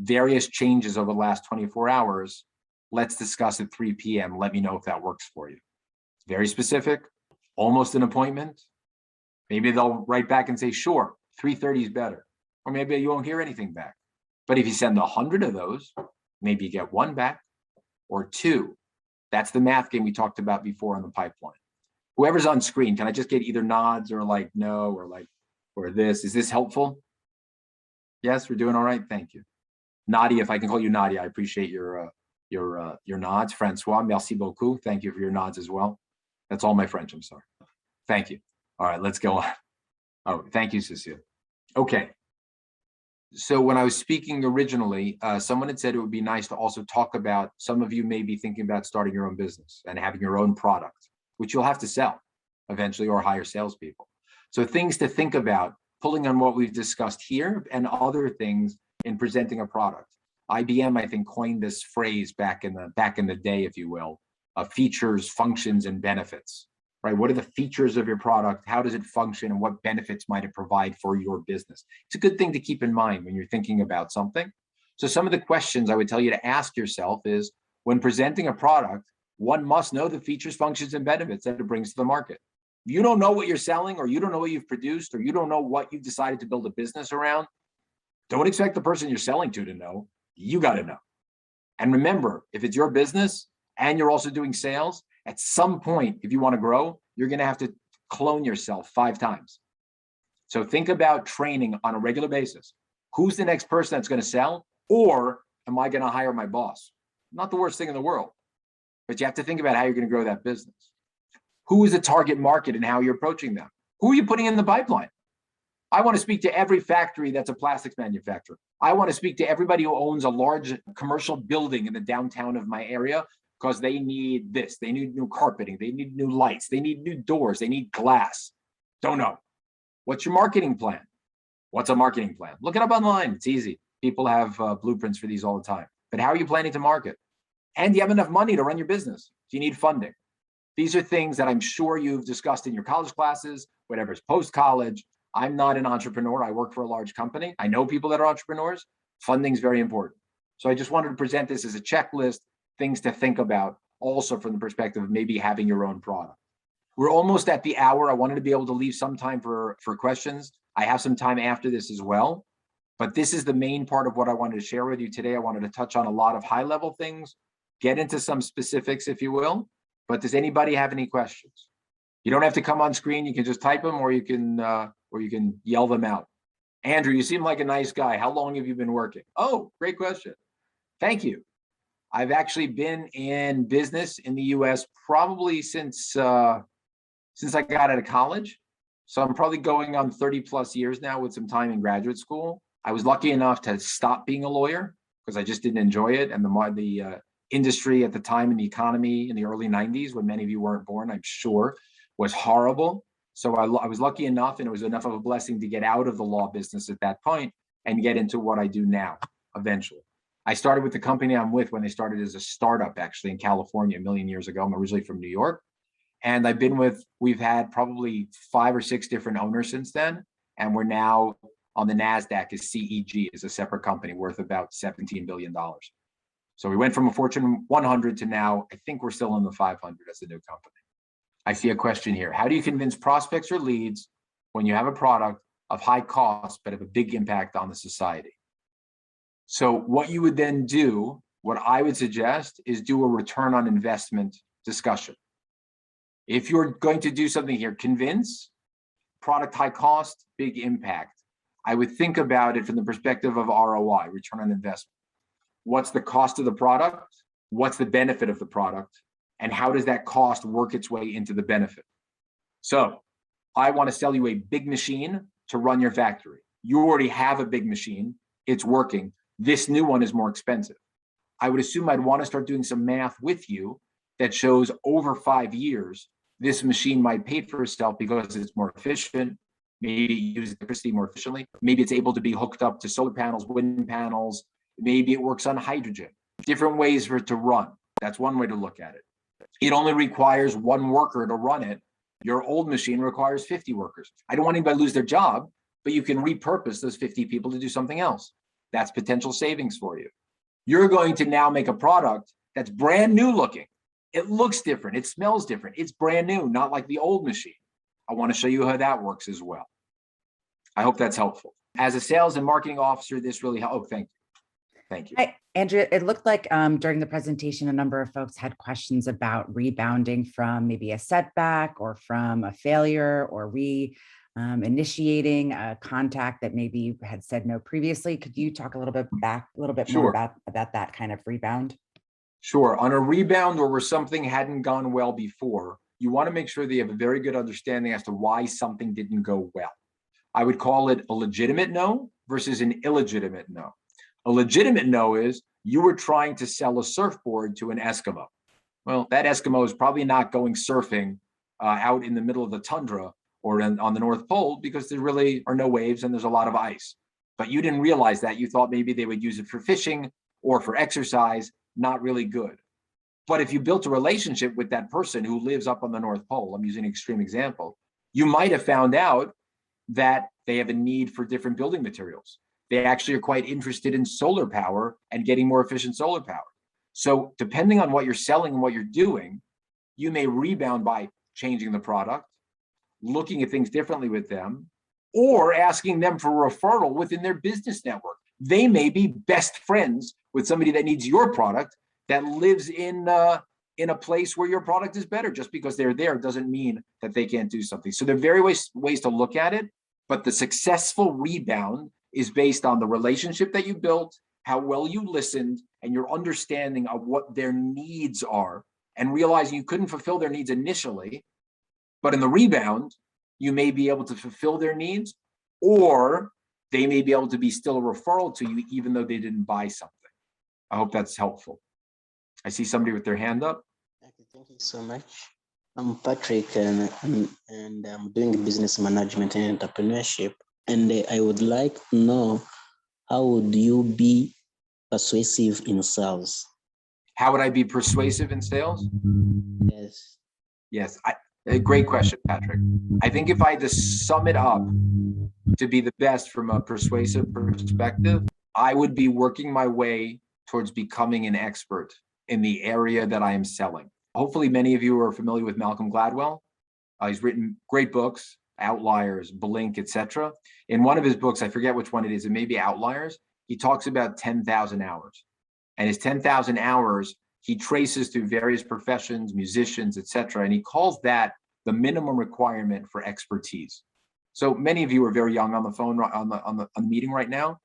various changes over the last 24 hours. Let's discuss at 3 p.m. Let me know if that works for you. Very specific, almost an appointment. Maybe they'll write back and say, sure, 3:30 is better. Or maybe you won't hear anything back. But if you send 100 of those, maybe you get 1 back or 2. That's the math game we talked about before on the pipeline. Whoever's on screen, can I just get either nods or like no or like, or this? Is this helpful? Yes, we're doing all right. Thank you. Nadia, if I can call you Nadia, I appreciate your nods. Francois, merci beaucoup. Thank you for your nods as well. That's all my French, I'm sorry. Thank you. All right, let's go on. Oh, thank you, Cecile. Okay. So when I was speaking originally, someone had said it would be nice to also talk about, some of you may be thinking about starting your own business and having your own product, which you'll have to sell eventually or hire salespeople. So things to think about, pulling on what we've discussed here and other things in presenting a product. IBM, I think, coined this phrase back in the day, if you will, features, functions, and benefits, right? What are the features of your product? How does it function? And what benefits might it provide for your business? It's a good thing to keep in mind when you're thinking about something. So some of the questions I would tell you to ask yourself is, when presenting a product, one must know the features, functions, and benefits that it brings to the market. If you don't know what you're selling, or you don't know what you've produced, or you don't know what you've decided to build a business around, don't expect the person you're selling to know. You got to know. And remember, if it's your business and you're also doing sales, at some point, if you want to grow, you're going to have to clone yourself 5 times. So think about training on a regular basis. Who's the next person that's going to sell? Or am I going to hire my boss? Not the worst thing in the world, but you have to think about how you're going to grow that business. Who is the target market and how you're approaching them? Who are you putting in the pipeline? I want to speak to every factory that's a plastics manufacturer. I want to speak to everybody who owns a large commercial building in the downtown of my area because they need this. They need new carpeting. They need new lights. They need new doors. They need glass. Don't know. What's your marketing plan? What's a marketing plan? Look it up online. It's easy. People have blueprints for these all the time. But how are you planning to market? And do you have enough money to run your business? Do you need funding? These are things that I'm sure you've discussed in your college classes, whatever's post-college. I'm not an entrepreneur. I work for a large company. I know people that are entrepreneurs. Funding is very important. So I just wanted to present this as a checklist, things to think about, also from the perspective of maybe having your own product. We're almost at the hour. I wanted to be able to leave some time for questions. I have some time after this as well. But this is the main part of what I wanted to share with you today. I wanted to touch on a lot of high-level things, get into some specifics, if you will. But does anybody have any questions? You don't have to come on screen. You can just type them, or you can yell them out. Andrew, you seem like a nice guy. How long have you been working? Oh, great question. Thank you. I've actually been in business in the U.S. probably since I got out of college. So I'm probably going on 30 plus years now with some time in graduate school. I was lucky enough to stop being a lawyer because I just didn't enjoy it. And the industry at the time in the economy in the early 90s, when many of you weren't born, I'm sure, was horrible. So I was lucky enough, and it was enough of a blessing to get out of the law business at that point and get into what I do now, eventually. I started with the company I'm with when they started as a startup, actually, in California a million years ago. I'm originally from New York. And we've had probably 5 or 6 different owners since then. And we're now on the NASDAQ as CEG, is a separate company worth about $17 billion. So we went from a Fortune 100 to now, I think we're still in the 500 as a new company. I see a question here. How do you convince prospects or leads when you have a product of high cost, but have a big impact on the society? So what you would then do, what I would suggest, is do a return on investment discussion. If you're going to do something here, convince, product high cost, big impact. I would think about it from the perspective of ROI, return on investment. What's the cost of the product? What's the benefit of the product? And how does that cost work its way into the benefit? So I want to sell you a big machine to run your factory. You already have a big machine. It's working. This new one is more expensive. I would assume I'd want to start doing some math with you that shows over 5 years, this machine might pay for itself because it's more efficient. Maybe it uses electricity more efficiently. Maybe it's able to be hooked up to solar panels, wind panels. Maybe it works on hydrogen. Different ways for it to run. That's one way to look at it. It only requires 1 worker to run it. Your old machine requires 50 workers. I don't want anybody to lose their job, but you can repurpose those 50 people to do something else. That's potential savings for you. You're going to now make a product that's brand new looking. It looks different. It smells different. It's brand new, not like the old machine. I want to show you how that works as well. I hope that's helpful. As a sales and marketing officer, this really helps. Oh, thank you. Thank you. Hi, Andrea. It looked like during the presentation, a number of folks had questions about rebounding from maybe a setback or from a failure, or initiating a contact that maybe you had said no previously. Could you talk a little bit Sure. more about that kind of rebound? Sure. On a rebound or where something hadn't gone well before, you want to make sure that you have a very good understanding as to why something didn't go well. I would call it a legitimate no versus an illegitimate no. A legitimate no is you were trying to sell a surfboard to an Eskimo. Well, that Eskimo is probably not going surfing out in the middle of the tundra or on the North Pole because there really are no waves and there's a lot of ice. But you didn't realize that. You thought maybe they would use it for fishing or for exercise. Not really good. But if you built a relationship with that person who lives up on the North Pole, I'm using an extreme example, you might have found out that they have a need for different building materials. They actually are quite interested in solar power and getting more efficient solar power. So depending on what you're selling and what you're doing, you may rebound by changing the product, looking at things differently with them, or asking them for a referral within their business network. They may be best friends with somebody that needs your product that lives in a place where your product is better. Just because they're there doesn't mean that they can't do something. So there are various ways to look at it, but the successful rebound is based on the relationship that you built, how well you listened, and your understanding of what their needs are, and realizing you couldn't fulfill their needs initially, but in the rebound, you may be able to fulfill their needs or they may be able to be still a referral to you even though they didn't buy something. I hope that's helpful. I see somebody with their hand up. Okay, thank you so much. I'm Patrick, and I'm doing business management and entrepreneurship. And I would like to know, how would you be persuasive in sales? How would I be persuasive in sales? Yes. Yes, a great question, Patrick. I think if I had to sum it up to be the best from a persuasive perspective, I would be working my way towards becoming an expert in the area that I am selling. Hopefully many of you are familiar with Malcolm Gladwell. He's written great books, Outliers, Blink, etc. In one of his books, I forget which one it is, it may be Outliers, he talks about 10,000 hours. And his 10,000 hours, he traces through various professions, musicians, etc. And he calls that the minimum requirement for expertise. So many of you are very young on the phone, on the meeting right now,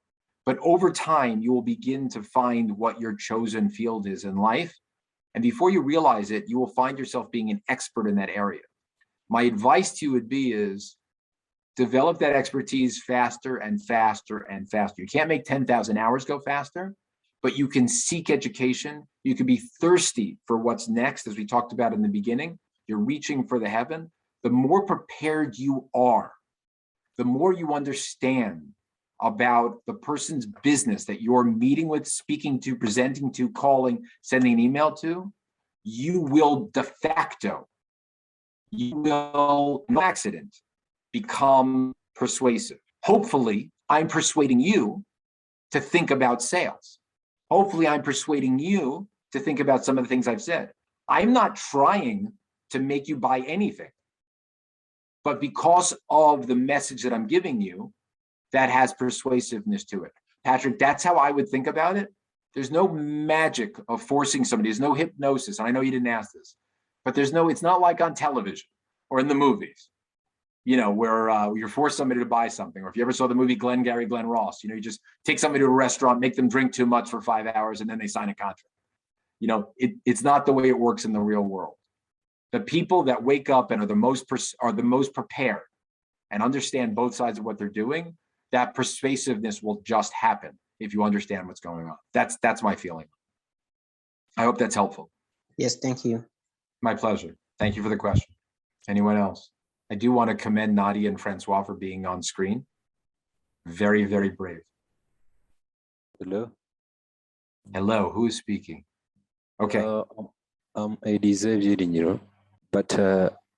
but over time, you will begin to find what your chosen field is in life. And before you realize it, you will find yourself being an expert in that area. My advice to you would be is develop that expertise faster and faster and faster. You can't make 10,000 hours go faster, but you can seek education. You can be thirsty for what's next, as we talked about in the beginning. You're reaching for the heaven. The more prepared you are, the more you understand about the person's business that you're meeting with, speaking to, presenting to, calling, sending an email to, you will de facto, you will, no accident, become persuasive. Hopefully, I'm persuading you to think about sales. Hopefully, I'm persuading you to think about some of the things I've said. I'm not trying to make you buy anything, but because of the message that I'm giving you, that has persuasiveness to it. Patrick, that's how I would think about it. There's no magic of forcing somebody. There's no hypnosis. And I know you didn't ask this, but it's not like on television or in the movies, where you force somebody to buy something. Or if you ever saw the movie Glengarry Glen Ross, you just take somebody to a restaurant, make them drink too much for 5 hours, and then they sign a contract. It's not the way it works in the real world. The people that wake up and are the most prepared and understand both sides of what they're doing, that persuasiveness will just happen if you understand what's going on. That's my feeling. I hope that's helpful. Yes, thank you. My pleasure. Thank you for the question. Anyone else? I do want to commend Nadia and Francois for being on screen. Very, very brave. Hello. Hello, who is speaking? Okay. I'm a Xavier, but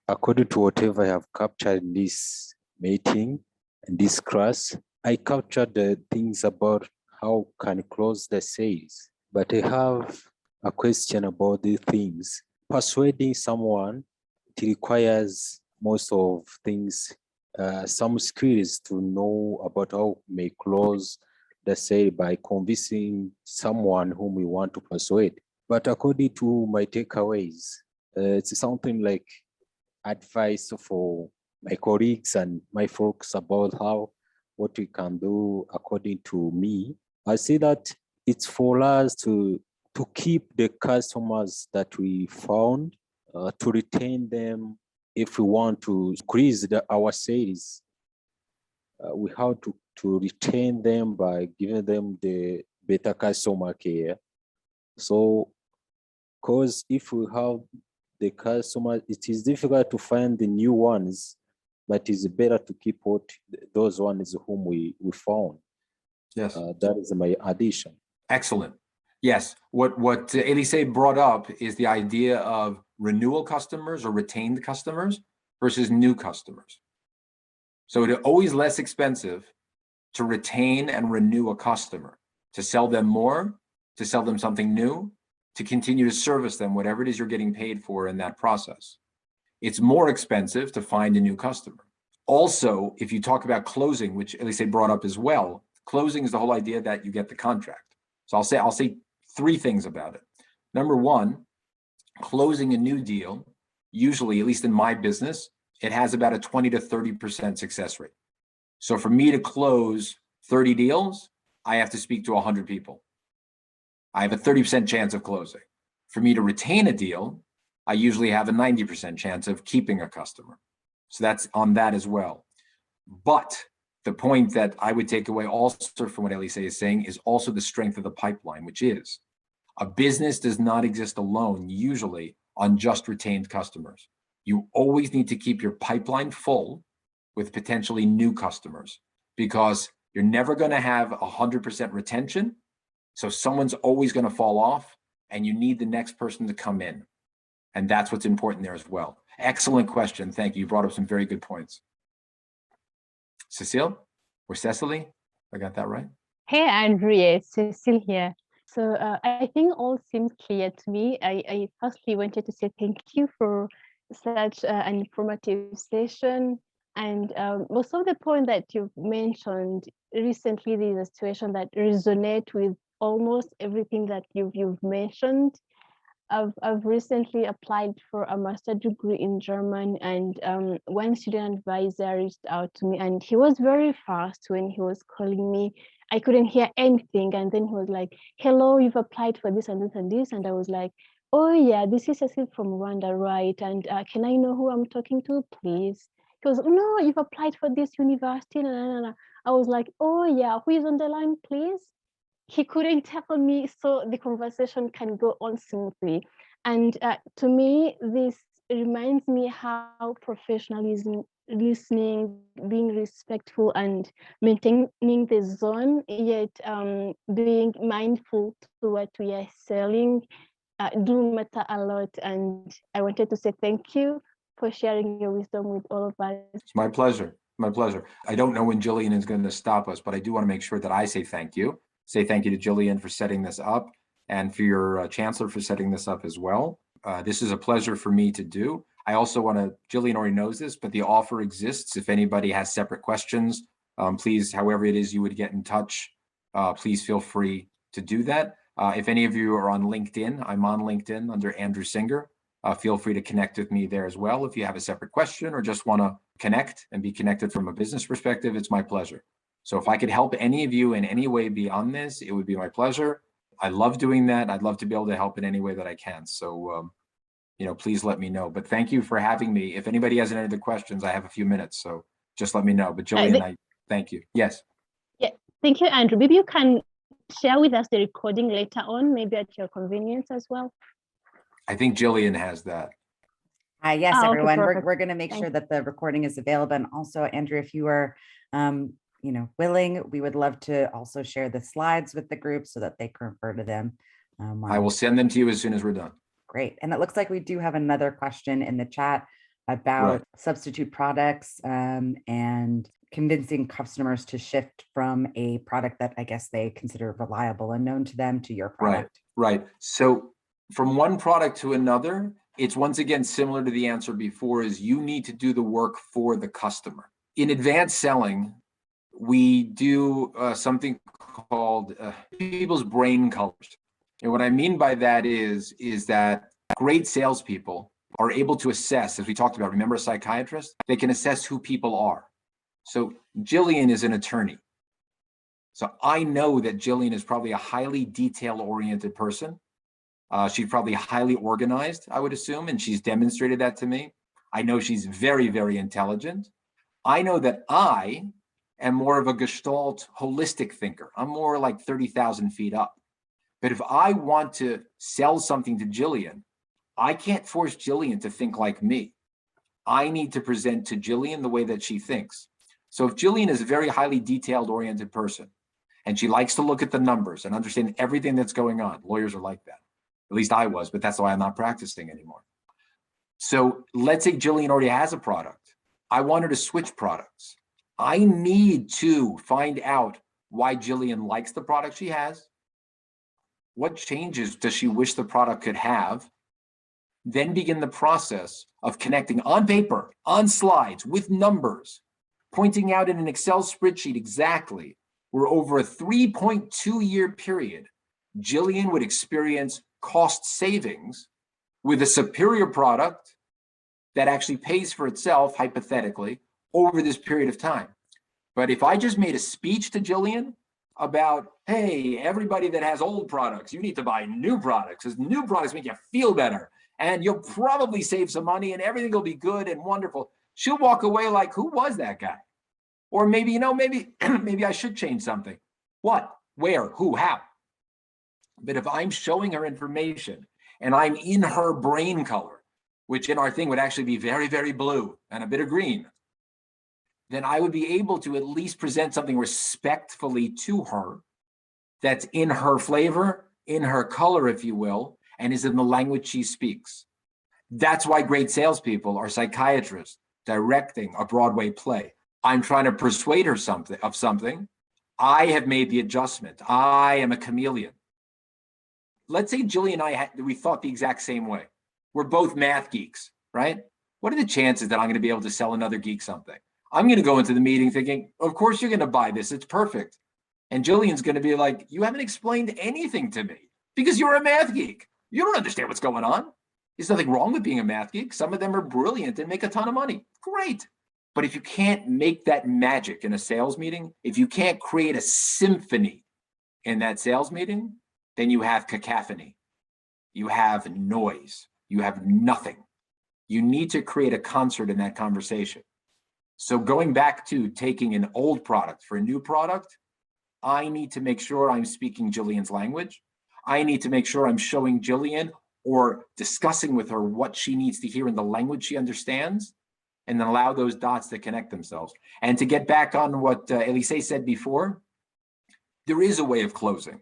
according to whatever I have captured in this meeting and this class, I captured the things about how can close the sales. But I have a question about these things. Persuading someone, it requires most of things, some skills to know about how may close the sale by convincing someone whom we want to persuade. But according to my takeaways, it's something like advice for my colleagues and my folks about what we can do. According to me, I see that it's for us to keep the customers that we found, to retain them. If we want to increase our sales, we have to retain them by giving them the better customer care. So, because if we have the customer, it is difficult to find the new ones, but it's better to keep those ones whom we found. Yes. That is my addition. Excellent. Yes. What Elise brought up is the idea of renewal customers or retained customers versus new customers. So it's always less expensive to retain and renew a customer, to sell them more, to sell them something new, to continue to service them, whatever it is you're getting paid for in that process. It's more expensive to find a new customer. Also, if you talk about closing, which Elise brought up as well, closing is the whole idea that you get the contract. So I'll say three things about it. Number one, closing a new deal, usually, at least in my business, it has about a 20 to 30% success rate. So for me to close 30 deals, I have to speak to 100 people. I have a 30% chance of closing. For me to retain a deal, I usually have a 90% chance of keeping a customer. So that's on that as well. But the point that I would take away also from what Elise is saying is also the strength of the pipeline, which is a business does not exist alone, usually on just retained customers. You always need to keep your pipeline full with potentially new customers because you're never going to have 100% retention. So someone's always going to fall off and you need the next person to come in. And that's what's important there as well. Excellent question. Thank you. You brought up some very good points. Cecile or Cecily? I got that right? Hey, Andrew, yes, Cecile here. So I think all seems clear to me. I firstly wanted to say thank you for such an informative session. And most of the points that you've mentioned recently, there's a situation that resonate with almost everything that you've mentioned. I've recently applied for a master's degree in German, and one student advisor reached out to me, and he was very fast when he was calling me. I couldn't hear anything, and then he was like, "Hello, you've applied for this and this and this," and I was like, "Oh yeah, this is Cecile from Rwanda, right? And can I know who I'm talking to, please?" He goes, "No, you've applied for this university." I was like, "Oh yeah, who is on the line, please?" He couldn't tell me, so the conversation can go on smoothly. And to me, this reminds me how professionalism, listening, being respectful, and maintaining the zone, yet being mindful to what we are selling do matter a lot. And I wanted to say thank you for sharing your wisdom with all of us. It's my pleasure. My pleasure. I don't know when Jillian is going to stop us, but I do want to make sure that I say thank you. Say thank you to Jillian for setting this up and for your chancellor for setting this up as well. This is a pleasure for me to do. I also want to, Jillian already knows this, but the offer exists. If anybody has separate questions, please, however it is you would get in touch, please feel free to do that. If any of you are on LinkedIn, I'm on LinkedIn under Andrew Singer. Feel free to connect with me there as well. If you have a separate question or just want to connect and be connected from a business perspective, it's my pleasure. So if I could help any of you in any way beyond this, it would be my pleasure. I love doing that. I'd love to be able to help in any way that I can. So, please let me know. But thank you for having me. If anybody has any other questions, I have a few minutes, so just let me know. But Jillian, I thank you. Yes. Yeah, thank you, Andrew. Maybe you can share with us the recording later on, maybe at your convenience as well. I think Jillian has that. Yes, okay, everyone, perfect. we're going to make sure that the recording is available. And also, Andrew, if you are willing, we would love to also share the slides with the group so that they can refer to them. I will send them to you as soon as we're done. Great. And it looks like we do have another question in the chat about substitute products and convincing customers to shift from a product that I guess they consider reliable and known to them to your product. Right. So from one product to another, it's once again similar to the answer before, is you need to do the work for the customer. In advanced selling, we do something called people's brain colors. And what I mean by that is that great salespeople are able to assess, as we talked about, remember a psychiatrist? They can assess who people are. So Jillian is an attorney. So I know that Jillian is probably a highly detail-oriented person. She's probably highly organized, I would assume, and she's demonstrated that to me. I know she's very, very intelligent. I know that I am more of a Gestalt holistic thinker. I'm more like 30,000 feet up. But if I want to sell something to Jillian, I can't force Jillian to think like me. I need to present to Jillian the way that she thinks. So if Jillian is a very highly detailed oriented person, and she likes to look at the numbers and understand everything that's going on, lawyers are like that. At least I was, but that's why I'm not practicing anymore. So let's say Jillian already has a product. I want her to switch products. I need to find out why Jillian likes the product she has. What changes does she wish the product could have? Then begin the process of connecting on paper, on slides, with numbers, pointing out in an Excel spreadsheet exactly where over a 3.2-year period, Jillian would experience cost savings with a superior product that actually pays for itself, hypothetically, over this period of time. But if I just made a speech to Jillian about, hey, everybody that has old products, you need to buy new products, because new products make you feel better, and you'll probably save some money, and everything will be good and wonderful, she'll walk away like, who was that guy? Or maybe, maybe I should change something. What, where, who, how? But if I'm showing her information and I'm in her brain color, which in our thing would actually be very, very blue and a bit of green, then I would be able to at least present something respectfully to her that's in her flavor, in her color, if you will, and is in the language she speaks. That's why great salespeople are psychiatrists directing a Broadway play. I'm trying to persuade her of something. I have made the adjustment. I am a chameleon. Let's say Jillian and I, we thought the exact same way. We're both math geeks, right? What are the chances that I'm going to be able to sell another geek something? I'm going to go into the meeting thinking, of course you're going to buy this. It's perfect. And Jillian's going to be like, you haven't explained anything to me because you're a math geek. You don't understand what's going on. There's nothing wrong with being a math geek. Some of them are brilliant and make a ton of money. Great. But if you can't make that magic in a sales meeting, if you can't create a symphony in that sales meeting, then you have cacophony. You have noise. You have nothing. You need to create a concert in that conversation. So going back to taking an old product for a new product, I need to make sure I'm speaking Jillian's language. I need to make sure I'm showing Jillian or discussing with her what she needs to hear in the language she understands, and then allow those dots to connect themselves. And to get back on what Elise said before, there is a way of closing.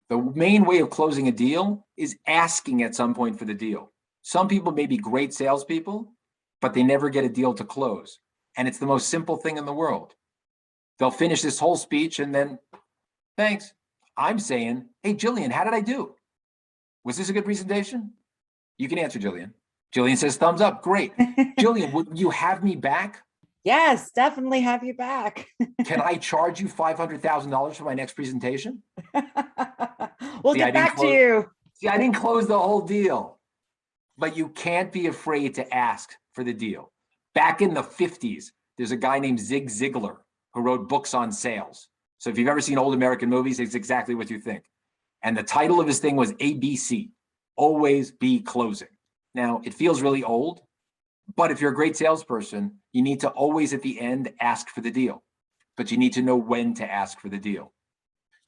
The main way of closing a deal is asking at some point for the deal. Some people may be great salespeople, but they never get a deal to close. And it's the most simple thing in the world. They'll finish this whole speech and then, thanks. I'm saying, hey, Jillian, how did I do? Was this a good presentation? You can answer, Jillian. Jillian says thumbs up. Great. Jillian, would you have me back? Yes, definitely have you back. Can I charge you $500,000 for my next presentation? We'll See, get back to you. See, I didn't close the whole deal. But you can't be afraid to ask for the deal. Back in the 50s, there's a guy named Zig Ziglar who wrote books on sales. So if you've ever seen old American movies, it's exactly what you think. And the title of his thing was ABC, Always Be Closing. Now, it feels really old, but if you're a great salesperson, you need to always at the end ask for the deal, but you need to know when to ask for the deal.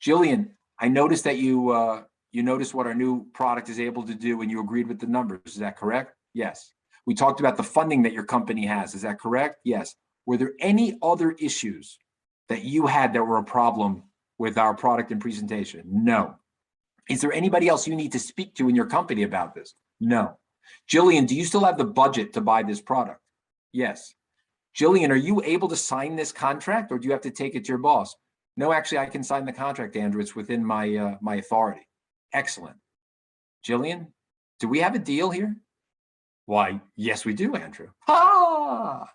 Jillian, I noticed that you noticed what our new product is able to do and you agreed with the numbers. Is that correct? Yes. We talked about the funding that your company has. Is that correct? Yes. Were there any other issues that you had that were a problem with our product and presentation? No. Is there anybody else you need to speak to in your company about this? No. Jillian, do you still have the budget to buy this product? Yes. Jillian, are you able to sign this contract or do you have to take it to your boss? No, actually, I can sign the contract, Andrew. It's within my my authority. Excellent. Jillian, do we have a deal here? Why, yes, we do, Andrew. Ah!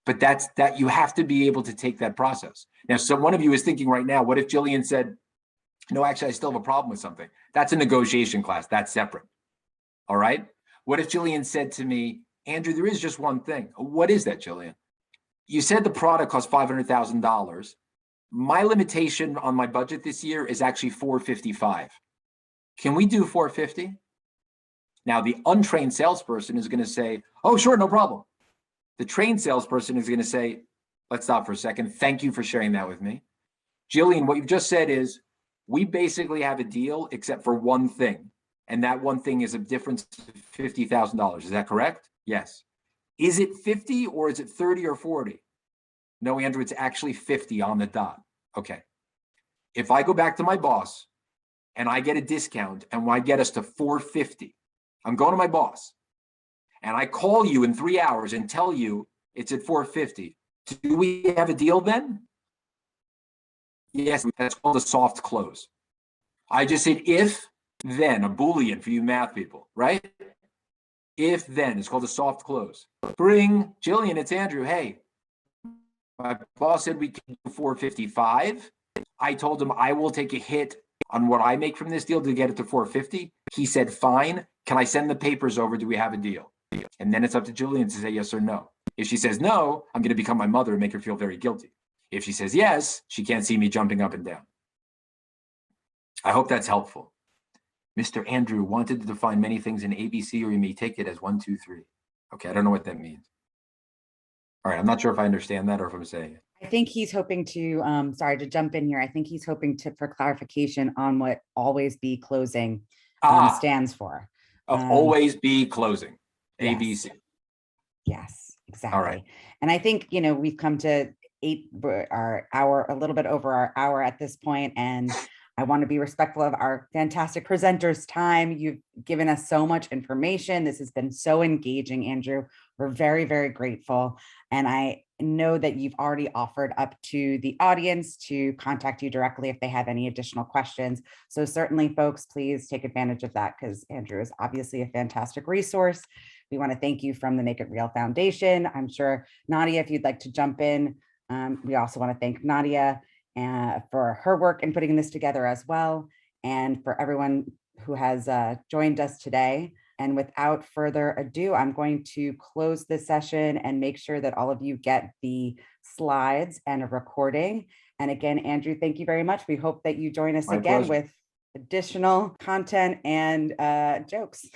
But that you have to be able to take that process. Now, so one of you is thinking right now, what if Jillian said, no, actually, I still have a problem with something. That's a negotiation class. That's separate. All right. What if Jillian said to me, Andrew, there is just one thing. What is that, Jillian? You said the product costs $500,000. My limitation on my budget this year is actually $455,000. Can we do $450,000? Now, the untrained salesperson is going to say, oh, sure, no problem. The trained salesperson is going to say, let's stop for a second. Thank you for sharing that with me. Jillian, what you've just said is, we basically have a deal except for one thing. And that one thing is a difference of $50,000. Is that correct? Yes. Is it 50 or is it 30 or 40? No, Andrew, it's actually 50 on the dot. Okay. If I go back to my boss and I get a discount and I get us to 450, I'm going to my boss and I call you in 3 hours and tell you it's at 450. Do we have a deal then? Yes, that's called a soft close. I just said if, then, a Boolean for you math people, right? If, then, it's called a soft close. Bring, Jillian, it's Andrew. Hey, my boss said we can do 455. I told him I will take a hit on what I make from this deal to get it to 450. He said, fine. Can I send the papers over? Do we have a deal? And then it's up to Jillian to say yes or no. If she says no, I'm going to become my mother and make her feel very guilty. If she says yes, she can't see me jumping up and down. I hope that's helpful. Mr. Andrew wanted to define many things in ABC, or you may take it as 1, 2, 3. Okay, I don't know what that means. All right, I'm not sure if I understand that or if I'm saying it. I think he's hoping to, sorry to jump in here. I think he's hoping to, for clarification on what always be closing stands for. Always be closing, yes. ABC. Yes, All exactly. right. And I think, you know, we've come to our hour, a little bit over our hour at this point, and I want to be respectful of our fantastic presenters' time. You've given us so much information. This has been so engaging, Andrew. We're very, very grateful. And I know that you've already offered up to the audience to contact you directly if they have any additional questions. So certainly, folks, please take advantage of that, because Andrew is obviously a fantastic resource. We want to thank you from the Make It Real Foundation. I'm sure, Nadia, if you'd like to jump in, we also want to thank Nadia for her work in putting this together as well, and for everyone who has joined us today. And without further ado, I'm going to close this session and make sure that all of you get the slides and a recording. And again, Andrew, thank you very much. We hope that you join us My again pleasure. with additional content and jokes.